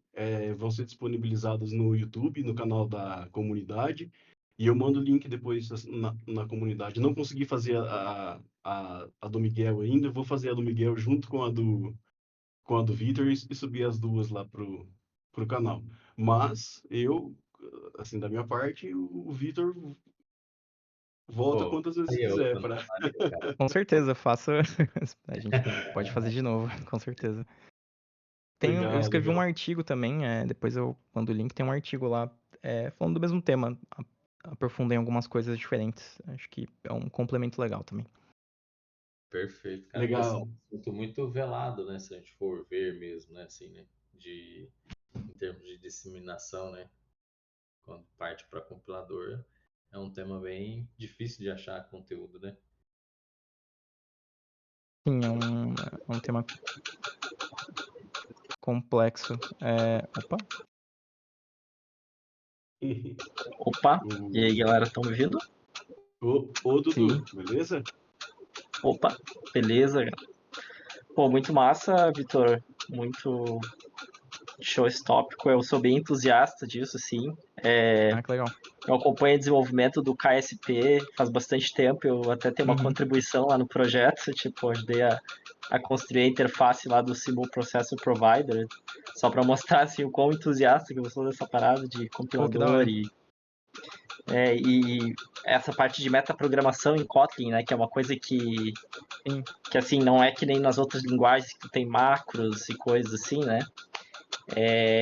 Vão ser disponibilizadas no YouTube, no canal da comunidade, e eu mando o link depois na comunidade. Não consegui fazer a do Miguel ainda, eu vou fazer a do Miguel junto com a do Vitor e subir as duas lá pro canal. Mas eu, assim, da minha parte, o Vitor volta Pô, quantas vezes aí é quiser outra para. maneira, cara. Com certeza, faça. A gente pode fazer de novo, com certeza. Eu Legal, escrevi um legal. artigo também, depois eu mando o link, tem um artigo lá falando do mesmo tema. Aprofundei em algumas coisas diferentes. Acho que é um complemento legal também. Perfeito, cara. E esse é um Legal. assunto muito velado, né? Se a gente for ver mesmo, né? Assim, né? Em termos de disseminação, né? Quando parte para compilador, é um tema bem difícil de achar conteúdo, né? Sim, é um tema complexo. Opa, Opa, e aí O, galera, estão me ouvindo? ô, sim. Dudu, beleza? Opa, beleza. Pô, muito massa, Vitor. Muito show esse tópico. Eu sou bem entusiasta disso, sim. Ah, que legal. Eu acompanho o desenvolvimento do KSP faz bastante tempo. Eu até tenho uma Uhum. contribuição lá no projeto. Tipo, ajudei a construir a interface lá do Simul Processor Provider. Só para mostrar assim, o quão entusiasta que eu sou dessa parada de Pô, que da compilador hora. e essa parte de metaprogramação em Kotlin, né, que é uma coisa Sim, que assim, não é que nem nas outras linguagens que tem macros e coisas assim, né?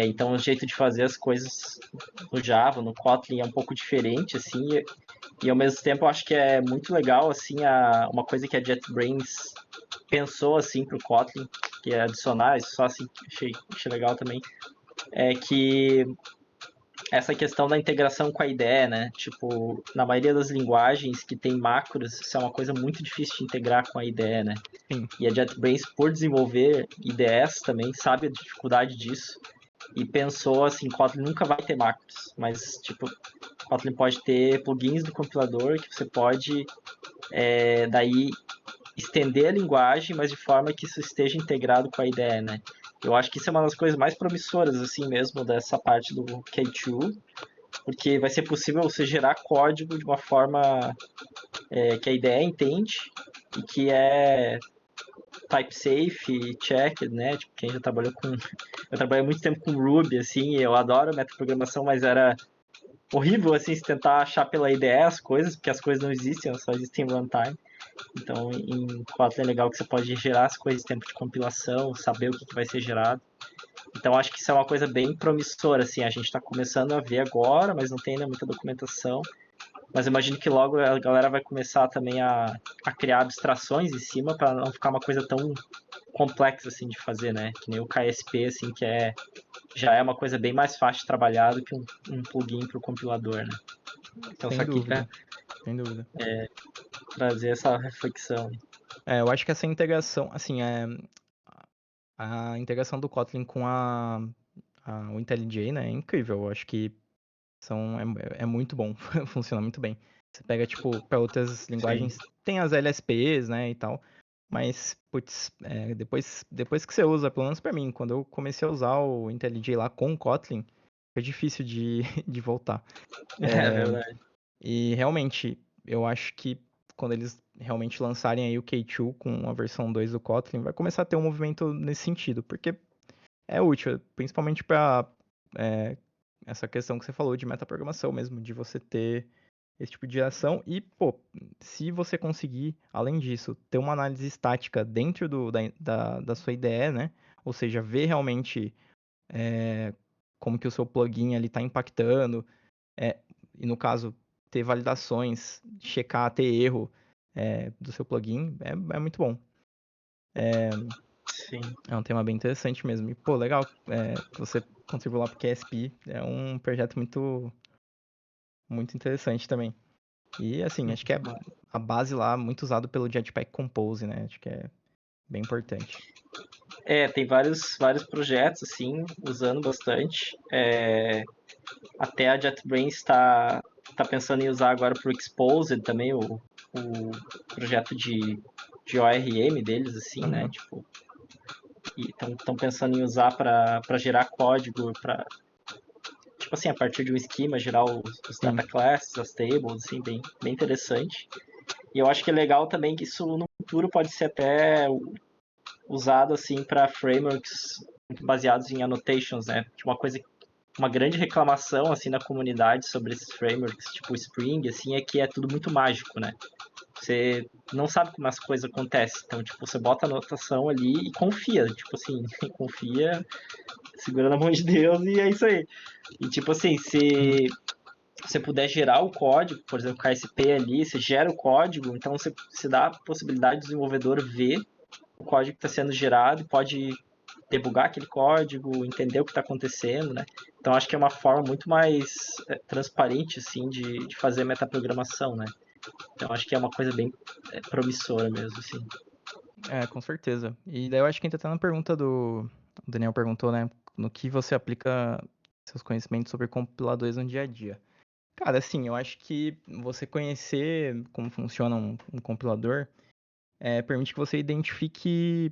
Então o jeito de fazer as coisas no Java, no Kotlin é um pouco diferente, assim, e ao mesmo tempo eu acho que é muito legal, assim, uma coisa que a JetBrains pensou, assim, para o Kotlin, que é adicionar, isso só assim, achei legal também, é que essa questão da integração com a IDE, né? Tipo, na maioria das linguagens que tem macros, isso é uma coisa muito difícil de integrar com a IDE, né? sim. E a JetBrains, por desenvolver IDEs também, sabe a dificuldade disso e pensou assim, Kotlin nunca vai ter macros, mas tipo, Kotlin pode ter plugins do compilador que você pode daí estender a linguagem, mas de forma que isso esteja integrado com a IDE, né? Eu acho que isso é uma das coisas mais promissoras, assim mesmo, dessa parte do K2, porque vai ser possível você gerar código de uma forma que a IDE entende e que é type safe, checked, né? Tipo, quem já trabalhou com. Eu trabalhei muito tempo com Ruby, assim, eu adoro metaprogramação, mas era horrível, assim, se tentar achar pela IDE as coisas, porque as coisas não existem, elas só existem em runtime. Então, em Kotlin é legal que você pode gerar as coisas em tempo de compilação, saber o que vai ser gerado. Então, acho que isso é uma coisa bem promissora, assim, a gente está começando a ver agora, mas não tem ainda muita documentação. Mas eu imagino que logo a galera vai começar também a criar abstrações em cima para não ficar uma coisa tão complexa assim de fazer, né? Que nem o KSP, assim, que já é uma coisa bem mais fácil de trabalhar do que um plugin para o compilador, né? Então Sem só queria dúvida. Sem dúvida. trazer essa reflexão. Eu acho que essa integração, assim, a integração do Kotlin com o IntelliJ, né, é incrível. Eu acho que é muito bom, funciona muito bem. Você pega, tipo, para outras Sim. linguagens, tem as LSPs, né, e tal, mas, putz, depois que você usa, pelo menos pra mim, quando eu comecei a usar o IntelliJ lá com o Kotlin, foi difícil de, de voltar. É verdade. E realmente, eu acho que quando eles realmente lançarem aí o K2 com a versão 2 do Kotlin, vai começar a ter um movimento nesse sentido, porque é útil, principalmente para essa questão que você falou de metaprogramação mesmo, de você ter esse tipo de ação e, pô, se você conseguir, além disso, ter uma análise estática dentro da sua IDE, né? Ou seja, ver realmente como que o seu plugin ali está impactando, e no caso, ter validações, checar, ter erro. do seu plugin, é muito bom. Sim. É um tema bem interessante mesmo. E, pô, legal que você contribuiu lá pro QSP. É um projeto muito, muito interessante também. E, assim, acho que é a base lá muito usado pelo Jetpack Compose, né? Acho que é bem importante. Tem vários projetos, assim, usando bastante. Até a JetBrains tá pensando em usar agora pro Exposed também, o projeto de ORM deles, assim, né? Uhum. Tipo, e estão pensando em usar para gerar código, para tipo assim, a partir de um esquema, gerar os Sim. data classes, as tables, assim, bem interessante. E eu acho que é legal também que isso no futuro pode ser até usado assim para frameworks baseados em annotations, né? Uma grande reclamação assim na comunidade sobre esses frameworks, tipo Spring, assim, é que é tudo muito mágico, né? Você não sabe como as coisas acontecem, então tipo você bota a anotação ali e confia, tipo assim, confia, segura na mão de Deus e é isso aí. E tipo assim, se você puder gerar o código, por exemplo, KSP ali, você gera o código, então você dá a possibilidade do desenvolvedor ver o código que está sendo gerado e pode debugar aquele código, entender o que está acontecendo, né? Então acho que é uma forma muito mais transparente assim de fazer metaprogramação, né? Então acho que é uma coisa bem promissora mesmo, assim. Com certeza. E daí eu acho que entra até na pergunta o Daniel perguntou, né? No que você aplica seus conhecimentos sobre compiladores no dia a dia. Cara, assim, eu acho que você conhecer como funciona um compilador permite que você identifique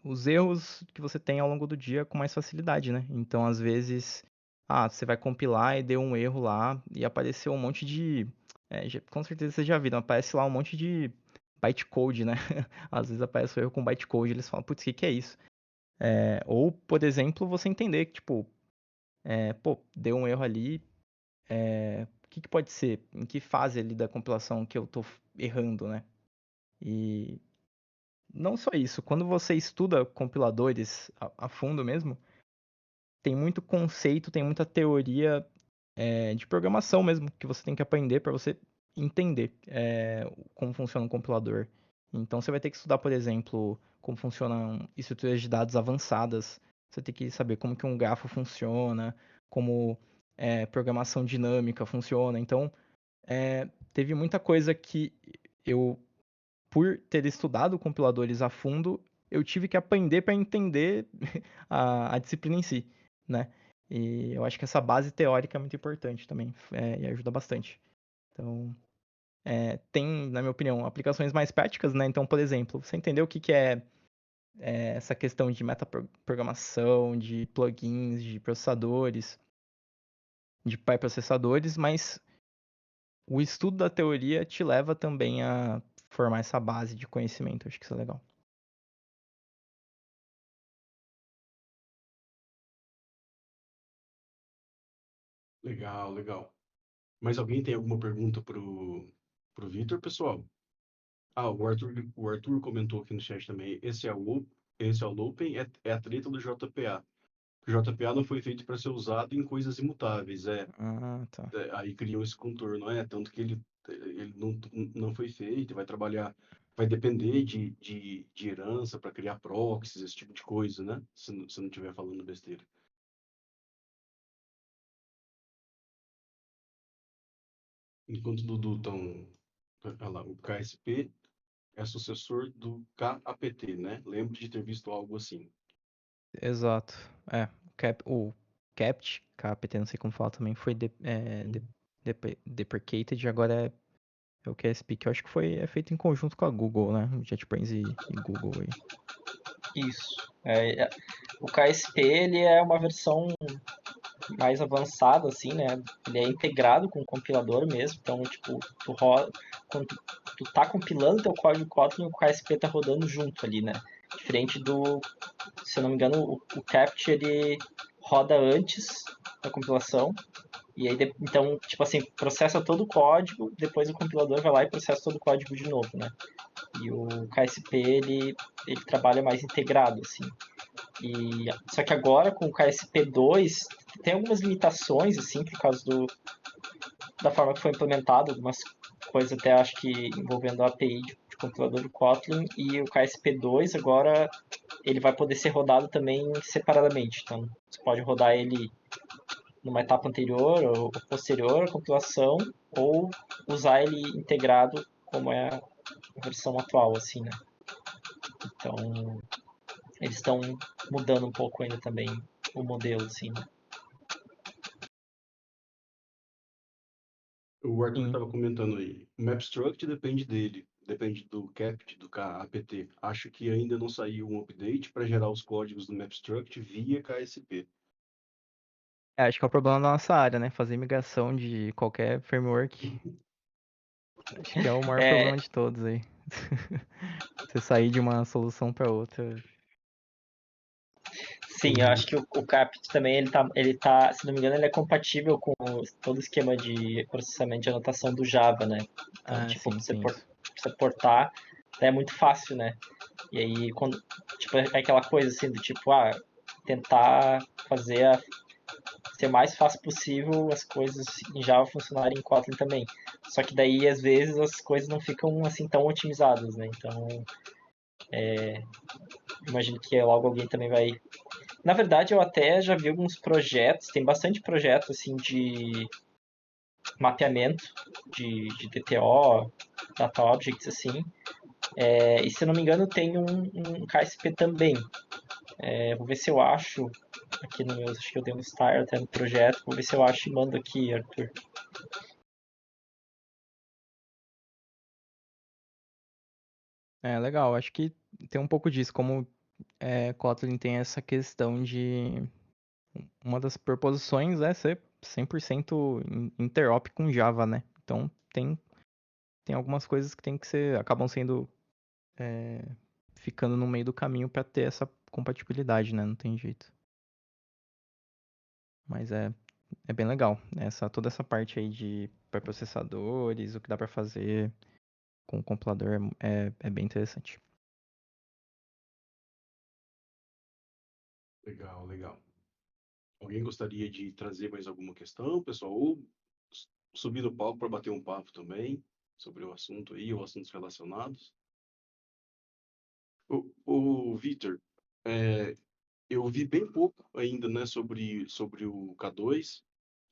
os erros que você tem ao longo do dia com mais facilidade, né? Então, às vezes, você vai compilar e deu um erro lá e apareceu um monte de. Com certeza você já viu, aparece lá um monte de bytecode, né? Às vezes aparece o erro com bytecode, eles falam, putz, o que é isso? Ou, por exemplo, você entender que, tipo, pô, deu um erro ali, o que pode ser? Em que fase ali da compilação que eu tô errando, né? E não só isso, quando você estuda compiladores a fundo mesmo, tem muito conceito, tem muita teoria de programação mesmo que você tem que aprender para você entender como funciona um compilador. Então você vai ter que estudar, por exemplo, como funcionam estruturas de dados avançadas. Você tem que saber como que um grafo funciona, como programação dinâmica funciona. Então, teve muita coisa que eu por ter estudado compiladores a fundo, eu tive que aprender para entender a disciplina em si, né? E eu acho que essa base teórica é muito importante também, e ajuda bastante. Então, tem, na minha opinião, aplicações mais práticas, né? Então, por exemplo, você entendeu o que que é essa questão de metaprogramação, de plugins, de processadores, de pré-processadores, mas o estudo da teoria te leva também a formar essa base de conhecimento. Acho que isso é legal. Legal, legal. Mas alguém tem alguma pergunta pro Vitor, pessoal? O Arthur comentou aqui no chat também. Esse é o Lopen, é a treta do JPA. O JPA não foi feito para ser usado em coisas imutáveis, Tá. aí criou esse contorno, tanto que ele não foi feito, vai depender de herança para criar proxies, esse tipo de coisa, né? Se não estiver falando besteira. Enquanto o Dudu estão. Olha lá, o KSP é sucessor do KAPT, né? Lembro de ter visto algo assim. Exato. O CAPT, KPT, não sei como falar também, foi deprecated, agora é o QSP, que eu acho que é feito em conjunto com a Google, né? JetBrains e Google aí. Isso. O KSP ele é uma versão mais avançada, assim, né? Ele é integrado com o compilador mesmo, então, tipo, quando tu tá compilando teu código Kotlin, o KSP tá rodando junto ali, né? Diferente se eu não me engano, o CAPT ele roda antes da compilação, e aí, então, tipo assim, processa todo o código, depois o compilador vai lá e processa todo o código de novo, né? E o KSP, ele trabalha mais integrado, assim. Só que agora, com o KSP2, tem algumas limitações, assim, por causa da forma que foi implementado, algumas coisas até acho que envolvendo a API de de compilador do Kotlin, e o KSP2 agora ele vai poder ser rodado também separadamente. Então, você pode rodar ele numa etapa anterior ou posterior à compilação, ou usar ele integrado, como é a versão atual, assim, né? Então, eles estão mudando um pouco ainda também o modelo, assim, né? O Arthur Sim. estava comentando aí. O MapStruct depende dele, depende do CAPT, do KAPT. Acho que ainda não saiu um update para gerar os códigos do MapStruct via KSP. Acho que é o problema da nossa área, né? Fazer migração de qualquer framework. Acho que é o maior É, problema de todos aí. Você sair de uma solução para outra. sim, eu acho que o CAPT também, ele tá, se não me engano, ele é compatível com todo o esquema de processamento de anotação do Java, né? Então, Ah, tipo, sim, tem isso. pra você portar, é muito fácil, né? E aí, quando, tipo, é aquela coisa assim do tipo, tentar ser mais fácil possível as coisas em Java funcionarem em Kotlin também. Só que daí, às vezes, as coisas não ficam assim tão otimizadas, né? Então, imagino que logo alguém também vai. Na verdade, eu até já vi alguns projetos, tem bastante projeto assim de mapeamento de DTO, Data Objects, assim. E se eu não me engano, tem um KSP também. Vou ver se eu acho aqui no meu, acho que eu dei um start até no projeto, vou ver se eu acho e mando aqui, Arthur. É legal, acho que tem um pouco disso, como Kotlin tem essa questão de uma das proposições é ser 100% interop com Java, né? Então tem algumas coisas que tem que ser, acabam sendo é, ficando no meio do caminho para ter essa compatibilidade, né? Não tem jeito. Mas é bem legal. Toda essa parte aí de pré-processadores, o que dá para fazer com o compilador é bem interessante. Legal, legal. Alguém gostaria de trazer mais alguma questão, pessoal? Ou subir no palco para bater um papo também sobre o assunto aí, ou assuntos relacionados? O Vitor, é, eu vi bem pouco ainda, né, sobre o K2,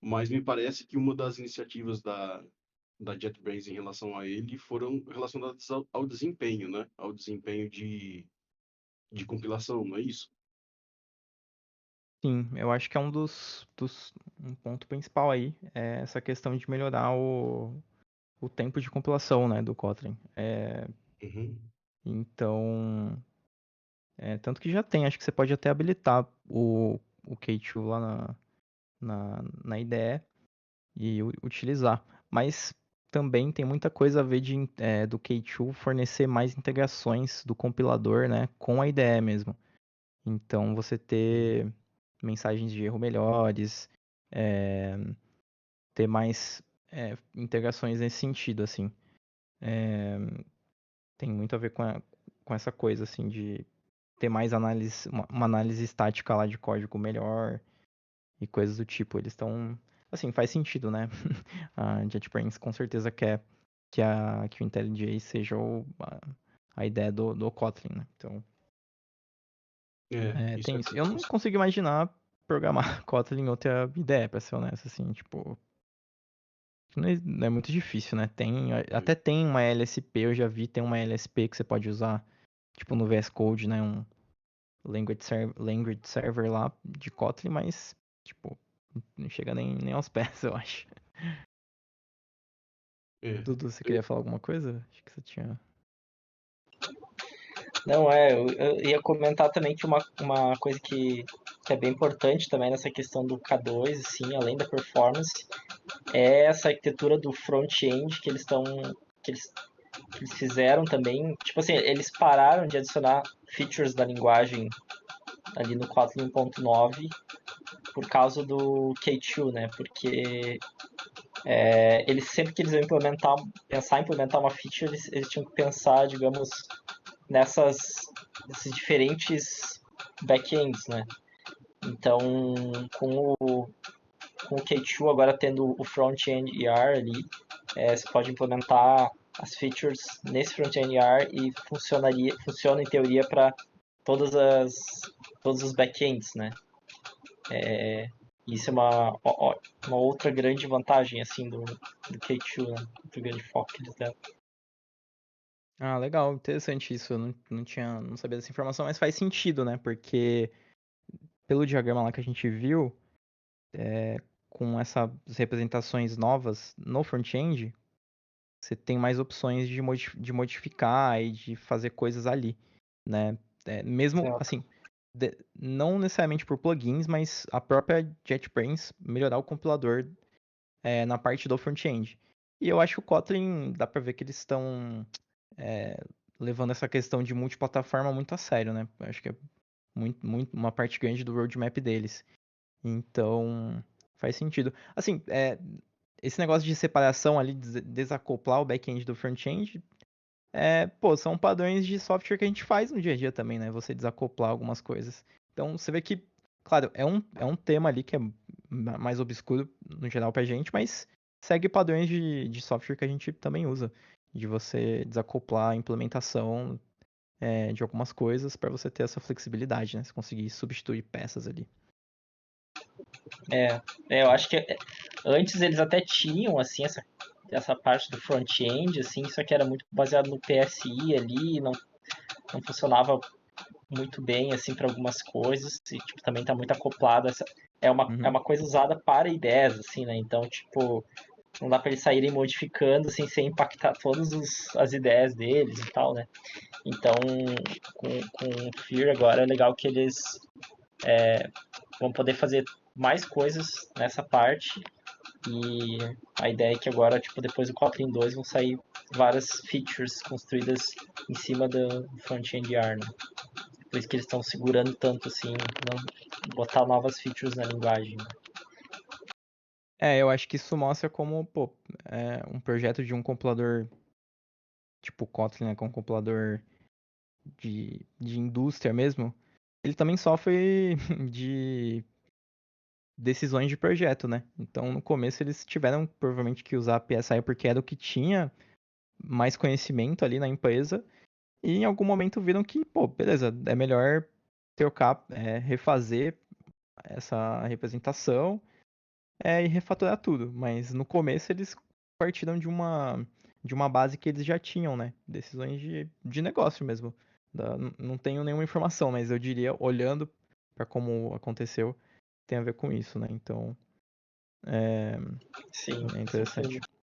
mas me parece que uma das iniciativas da JetBrains em relação a ele foram relacionadas ao desempenho, né? Ao desempenho de compilação, não é isso? Sim, eu acho que é um ponto principal aí, é essa questão de melhorar o tempo de compilação, né, do Kotlin. Uhum. Então, tanto que já tem, acho que você pode até habilitar o K2 lá na IDE e utilizar. Mas também tem muita coisa a ver do K2 fornecer mais integrações do compilador, né, com a IDE mesmo. Então, você ter mensagens de erro melhores, é, ter mais integrações nesse sentido, assim. É, tem muito a ver com essa coisa, assim, de ter mais análise, uma análise estática lá de código melhor e coisas do tipo. Eles estão, assim, faz sentido, né? A JetBrains com certeza quer que o IntelliJ seja a ideia do Kotlin, né? Então, Isso tem é, isso. Eu não consigo imaginar programar Kotlin em outra ideia, pra ser honesto, assim, tipo, não é muito difícil, né? Até tem uma LSP, eu já vi, tem uma LSP que você pode usar, tipo, no VS Code, né? Um language server lá de Kotlin, mas, tipo, não chega nem aos pés, eu acho. é, Dudu, você eu- queria falar alguma coisa? Acho que você tinha. Não, eu ia comentar também que uma coisa que é bem importante também nessa questão do K2, assim, além da performance, é essa arquitetura do front-end que eles, que eles fizeram também. Tipo assim, eles pararam de adicionar features da linguagem ali no Kotlin 1.9 por causa do K2, né? Porque eles sempre que eles iam pensar em implementar uma feature, eles tinham que pensar, digamos, nesses diferentes backends, né? Então, com o K2 agora tendo o front-end ER ali, você pode implementar as features nesse front-end AR e funciona em teoria para todos os backends, né? Isso é uma outra grande vantagem assim do K2, né? Outro grande foco que eles deram. Ah, legal, interessante isso. Eu não sabia dessa informação, mas faz sentido, né? Porque pelo diagrama lá que a gente viu, com essas representações novas no front-end, você tem mais opções de modificar e de fazer coisas ali, né? Mesmo, Certo. assim, não necessariamente por plugins, mas a própria JetBrains melhorar o compilador na parte do front-end. E eu acho que o Kotlin, dá pra ver que eles estão levando essa questão de multiplataforma muito a sério, né? Eu acho que é uma parte grande do roadmap deles. Então, faz sentido. Assim, esse negócio de separação ali, desacoplar o back-end do front-end, pô, são padrões de software que a gente faz no dia a dia também, né? Você desacoplar algumas coisas. Então, você vê que, claro, é um tema ali que é mais obscuro no geral pra gente, mas segue padrões de software que a gente também usa. De você desacoplar a implementação de algumas coisas para você ter essa flexibilidade, né? Você conseguir substituir peças ali. Eu acho que antes eles até tinham assim essa parte do front-end, assim, só que era muito baseado no PSI ali, não funcionava muito bem assim para algumas coisas e tipo, também está muito acoplado é Uhum. uma coisa usada para ideias assim, né? Então, tipo, não dá para eles saírem modificando assim, sem impactar todas as ideias deles e tal, né? Então, com o Fear agora é legal que eles vão poder fazer mais coisas nessa parte e a ideia é que agora, tipo, depois do Kotlin 2 vão sair várias features construídas em cima do front-end AR, né? Por isso que eles estão segurando tanto assim, não botar novas features na linguagem. Eu acho que isso mostra como, pô, um projeto de um compilador tipo Kotlin, né, que é um compilador de indústria mesmo, ele também sofre de decisões de projeto, né? Então, no começo eles tiveram provavelmente que usar PSI porque era o que tinha mais conhecimento ali na empresa, e em algum momento viram que, pô, beleza, é melhor trocar, refazer essa representação e refatorar tudo. Mas no começo eles partiram de uma base que eles já tinham, né? Decisões de negócio mesmo. Não tenho nenhuma informação, mas eu diria, olhando para como aconteceu, tem a ver com isso, né? Então, é, Sim, é com interessante. certeza.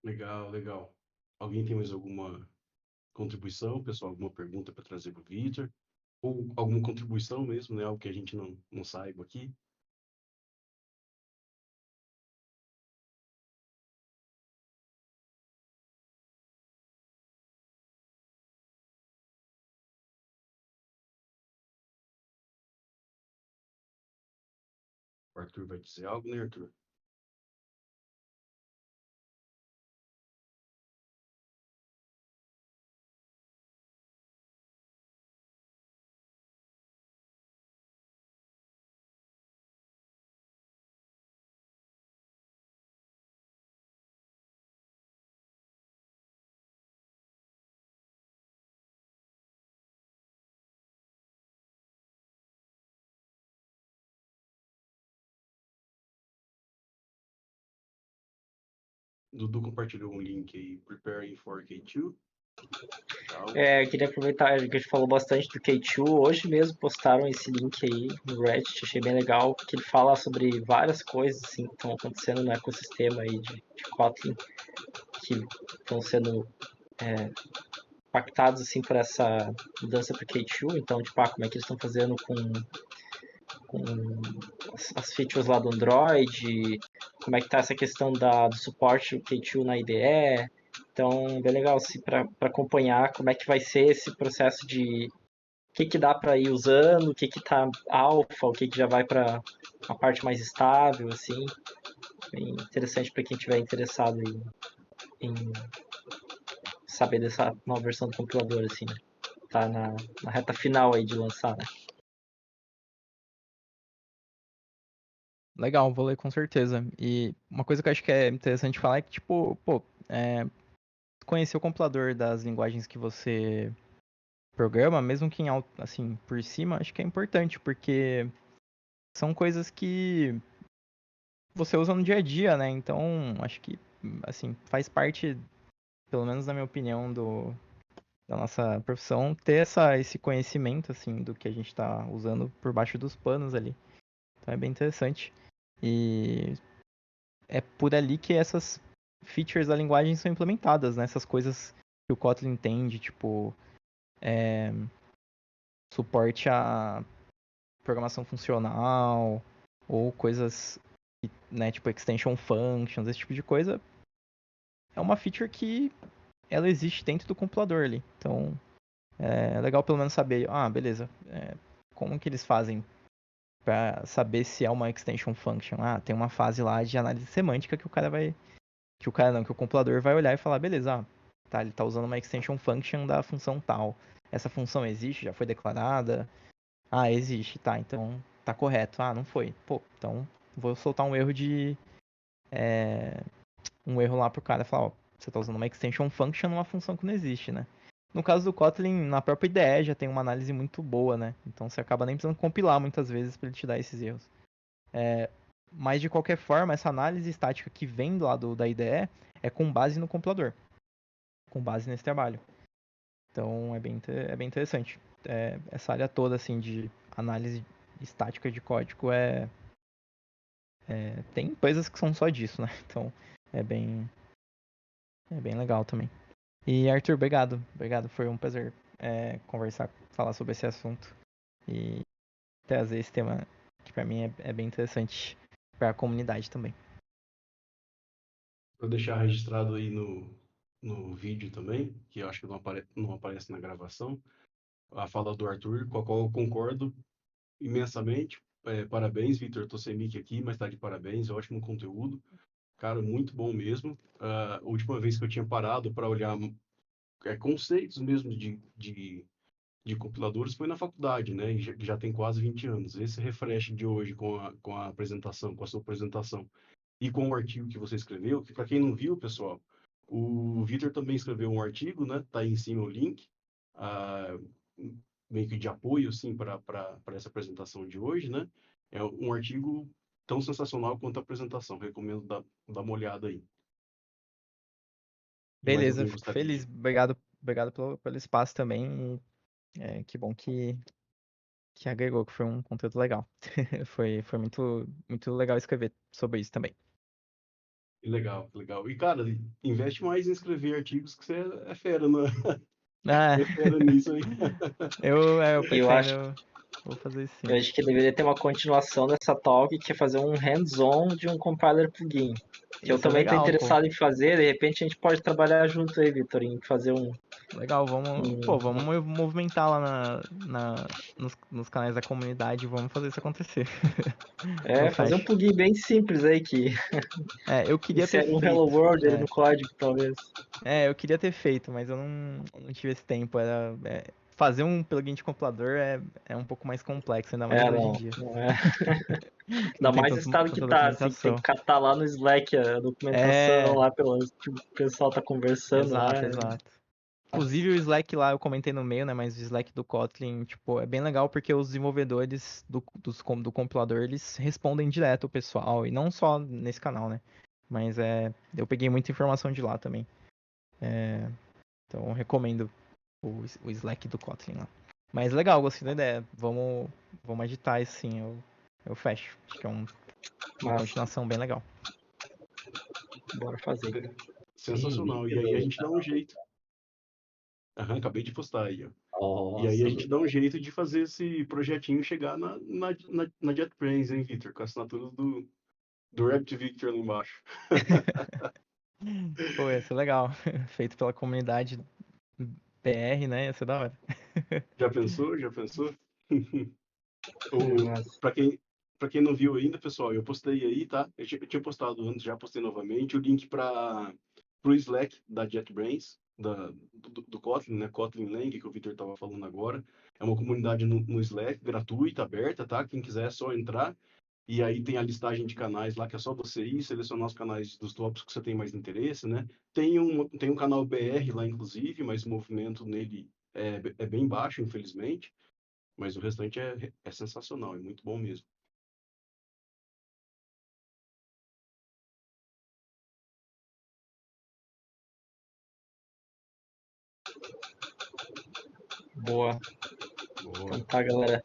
Legal, legal. Alguém tem mais alguma contribuição, pessoal? Alguma pergunta para trazer para o Victor? Ou alguma contribuição mesmo, né? Algo que a gente não saiba aqui? O Arthur vai dizer algo, né, Arthur? Dudu compartilhou um link aí, Preparing for K2. Legal. Eu queria aproveitar que a gente falou bastante do K2. Hoje mesmo postaram esse link aí no Reddit, achei bem legal, porque ele fala sobre várias coisas assim, que estão acontecendo no ecossistema aí de Kotlin, que estão sendo impactados assim por essa mudança para K2. Então, tipo, como é que eles estão fazendo com as features lá do Android, como é que tá essa questão do suporte do K2 na IDE. Então, bem legal assim, para acompanhar como é que vai ser esse processo de o que dá para ir usando, o que tá alfa, o que já vai para uma parte mais estável, assim. Bem interessante para quem tiver interessado em saber dessa nova versão do compilador, assim, né? tá na reta final aí de lançar, né? Legal, vou ler com certeza. E uma coisa que eu acho que é interessante falar é que, tipo, pô, conhecer o compilador das linguagens que você programa, mesmo que assim, por cima, acho que é importante, porque são coisas que você usa no dia a dia, né? Então, acho que, assim, faz parte, pelo menos na minha opinião, da nossa profissão, ter esse conhecimento, assim, do que a gente está usando por baixo dos panos ali. Então é bem interessante. E é por ali que essas features da linguagem são implementadas, né? Essas coisas que o Kotlin entende, tipo, suporte a programação funcional, ou coisas, né, tipo extension functions, esse tipo de coisa, é uma feature que ela existe dentro do compilador ali. Então, é legal pelo menos saber, beleza, como que eles fazem para saber se é uma extension function? Tem uma fase lá de análise semântica que o cara vai, que o compilador vai olhar e falar, beleza, tá, ele tá usando uma extension function da função tal. Essa função existe, já foi declarada? Existe, tá, então tá correto. Não foi. Pô, então vou soltar um erro um erro lá pro cara falar, você tá usando uma extension function numa função que não existe, né? No caso do Kotlin, na própria IDE já tem uma análise muito boa, né? Então você acaba nem precisando compilar muitas vezes para ele te dar esses erros. Mas de qualquer forma, essa análise estática que vem lá da IDE é com base no compilador, com base nesse trabalho. Então é bem interessante. Essa área toda assim de análise estática de código tem coisas que são só disso, né? Então é bem legal também. E Arthur, obrigado. Obrigado, foi um prazer conversar, falar sobre esse assunto e trazer esse tema que pra mim é bem interessante para a comunidade também. Vou deixar registrado aí no vídeo também, que eu acho que não aparece na gravação, a fala do Arthur, com a qual eu concordo imensamente. Parabéns, Vitor Tosemic aqui, mas tá de parabéns, ótimo conteúdo. Cara, muito bom mesmo. A última vez que eu tinha parado para olhar conceitos mesmo de compiladores foi na faculdade, né? E já tem quase 20 anos. Esse refresh de hoje com a apresentação, com a sua apresentação e com o artigo que você escreveu, que para quem não viu, pessoal, o Vitor também escreveu um artigo, né? Tá aí em cima o link, ah, meio que de apoio, assim, para essa apresentação de hoje, né? É um artigo tão sensacional quanto a apresentação. Recomendo dar uma olhada aí. E mais Beleza, alguém fico gostaria feliz. de... Obrigado pelo espaço também. Que bom que agregou, que foi um conteúdo legal. Foi muito legal escrever sobre isso também. Que legal, que legal. E, cara, investe mais em escrever artigos que você é fera, né? Ah, É fera nisso aí. eu E eu pretendo, acho, vou fazer isso eu sim. acho que deveria ter uma continuação dessa talk, que é fazer um hands-on de um compiler plugin. Que eu Isso é também estou legal, pô. interessado em fazer, de repente a gente pode trabalhar junto aí, Vitor, em fazer Legal, vamos um- movimentar lá nos canais da comunidade, vamos fazer isso acontecer. Eu fazer um fecho. plugin bem simples aí, que Eu queria ter insere um Hello feito. World ali no código, talvez. Eu queria ter feito, mas eu não tive esse tempo. Fazer um plugin de compilador é um pouco mais complexo, ainda mais hoje em Não, dia. não é. Que não Ainda tem mais no estado que tanta tá, assim, que tem documentação. que catar lá no Slack a documentação É, lá, que o pessoal tá conversando lá. exato, exato. Inclusive o Slack lá, eu comentei no meio, né? Mas o Slack do Kotlin, tipo, é bem legal porque os desenvolvedores do compilador, eles respondem direto o pessoal, e não só nesse canal, né? Mas eu peguei muita informação de lá também. Então eu recomendo o Slack do Kotlin lá. Mas legal, gostei da ideia. Vamos agitar isso sim, eu fecho. Acho que é uma Mas, continuação bem legal. bora fazer. Tem Sensacional. link E aí a do gente dá um jeito. Aham, acabei de postar aí, ó. E aí Nossa, a gente dá um jeito de fazer esse projetinho chegar na JetBrains, hein, Victor? Com a assinatura do Rapt Victor lá embaixo. Pô, ia ser legal. Feito pela comunidade PR, né? Ia ser da hora. Já pensou? Já pensou? Mas, Para quem não viu ainda, pessoal, eu postei aí, tá? Eu tinha postado antes, já postei novamente o link para pro Slack da JetBrains, do Kotlin, né? Kotlin Lang, que o Victor estava falando agora. É uma comunidade no Slack, gratuita, aberta, tá? Quem quiser é só entrar. E aí tem a listagem de canais lá, que é só você ir, selecionar os canais dos tópicos que você tem mais interesse, né? Tem um canal BR lá, inclusive, mas o movimento nele é bem baixo, infelizmente. Mas o restante é sensacional, é muito bom mesmo. Boa. Boa. Então tá, galera.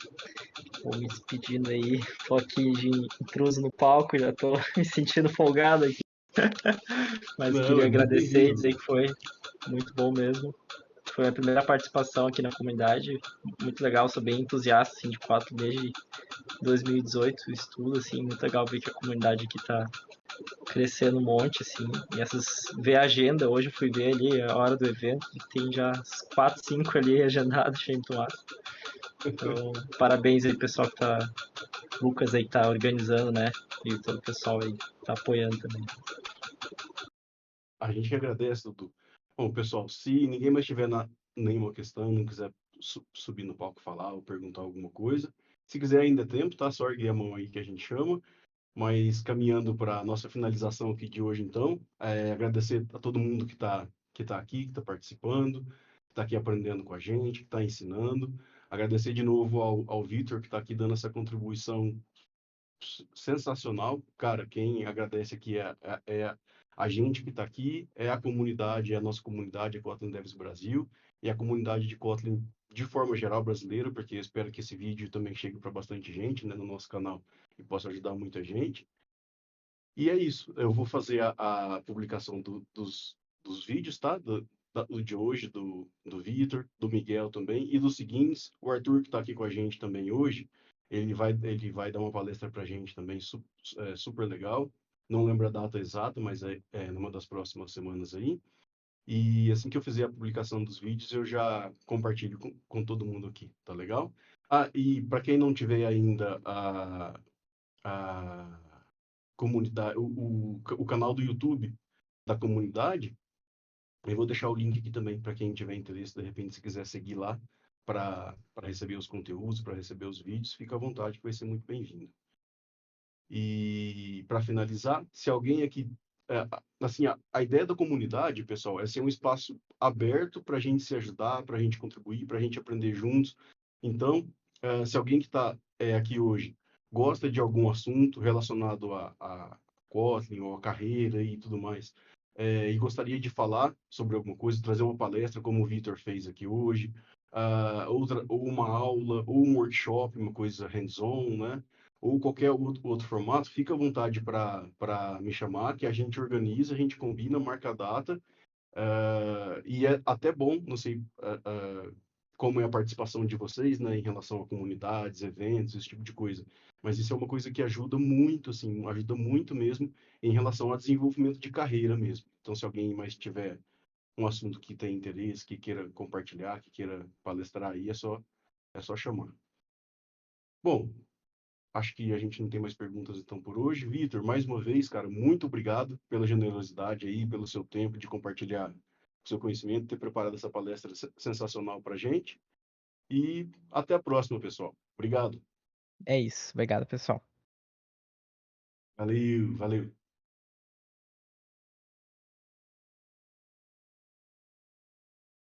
Vou me despedindo aí. Tô aqui de intruso no palco, já tô me sentindo folgado aqui. Mas Não, queria é muito agradecer e bem-vindo. dizer que foi muito bom mesmo. Foi a primeira participação aqui na comunidade. Muito legal, sou bem entusiasta assim, de Kotlin desde 2018, estudo, assim, muito legal ver que a comunidade aqui tá crescendo um monte, assim, e ver a agenda, hoje eu fui ver ali a hora do evento, e tem já 4, 5 ali agendados, achei muito massa. Então, parabéns aí, pessoal que tá, Lucas aí que tá organizando, né, e todo o pessoal aí que tá apoiando também. A gente que agradece, Dudu. Bom, pessoal, se ninguém mais tiver nenhuma questão, não quiser subir no palco falar ou perguntar alguma coisa, se quiser ainda é tempo, tá? Só erguer a mão aí que a gente chama. Mas caminhando para a nossa finalização aqui de hoje, então, agradecer a todo mundo que tá aqui, que está participando, que está aqui aprendendo com a gente, que está ensinando. Agradecer de novo ao Vitor, que está aqui dando essa contribuição sensacional. Cara, quem agradece aqui é a gente que está aqui, é a comunidade, é a nossa comunidade, a Kotlin Devs Brasil, e a comunidade de Kotlin de forma geral brasileira, porque eu espero que esse vídeo também chegue para bastante gente, né, no nosso canal e possa ajudar muita gente. E é isso. Eu vou fazer a publicação dos vídeos, tá? Do de hoje, do Vitor, do Miguel também, e dos seguintes. O Arthur, que está aqui com a gente também hoje, ele vai dar uma palestra para a gente também, super legal. Não lembro a data exata, mas é numa das próximas semanas aí. E assim que eu fizer a publicação dos vídeos, eu já compartilho com todo mundo aqui, tá legal? Ah, e para quem não tiver ainda a comunidade, o canal do YouTube da comunidade, eu vou deixar o link aqui também para quem tiver interesse, de repente, se quiser seguir lá para receber os conteúdos, para receber os vídeos, fica à vontade, que vai ser muito bem-vindo. E para finalizar, se alguém aqui. Assim, a ideia da comunidade, pessoal, é ser um espaço aberto para a gente se ajudar, para a gente contribuir, para a gente aprender juntos. Então, se alguém que está aqui hoje gosta de algum assunto relacionado a Kotlin ou a carreira e tudo mais, e gostaria de falar sobre alguma coisa, trazer uma palestra, como o Vitor fez aqui hoje, ou uma aula, ou um workshop, uma coisa hands-on, né? Ou qualquer outro formato, fica à vontade para me chamar, que a gente organiza, a gente combina, marca a data, e é até bom, não sei como é a participação de vocês, né, em relação a comunidades, eventos, esse tipo de coisa, mas isso é uma coisa que ajuda muito, assim, ajuda muito mesmo em relação ao desenvolvimento de carreira mesmo. Então, se alguém mais tiver um assunto que tem interesse, que queira compartilhar, que queira palestrar aí, é só chamar. Bom, acho que a gente não tem mais perguntas então por hoje. Vitor, mais uma vez, cara, muito obrigado pela generosidade aí, pelo seu tempo de compartilhar o seu conhecimento, ter preparado essa palestra sensacional para a gente. E até a próxima, pessoal. Obrigado. É isso. Obrigado, pessoal. Valeu, valeu.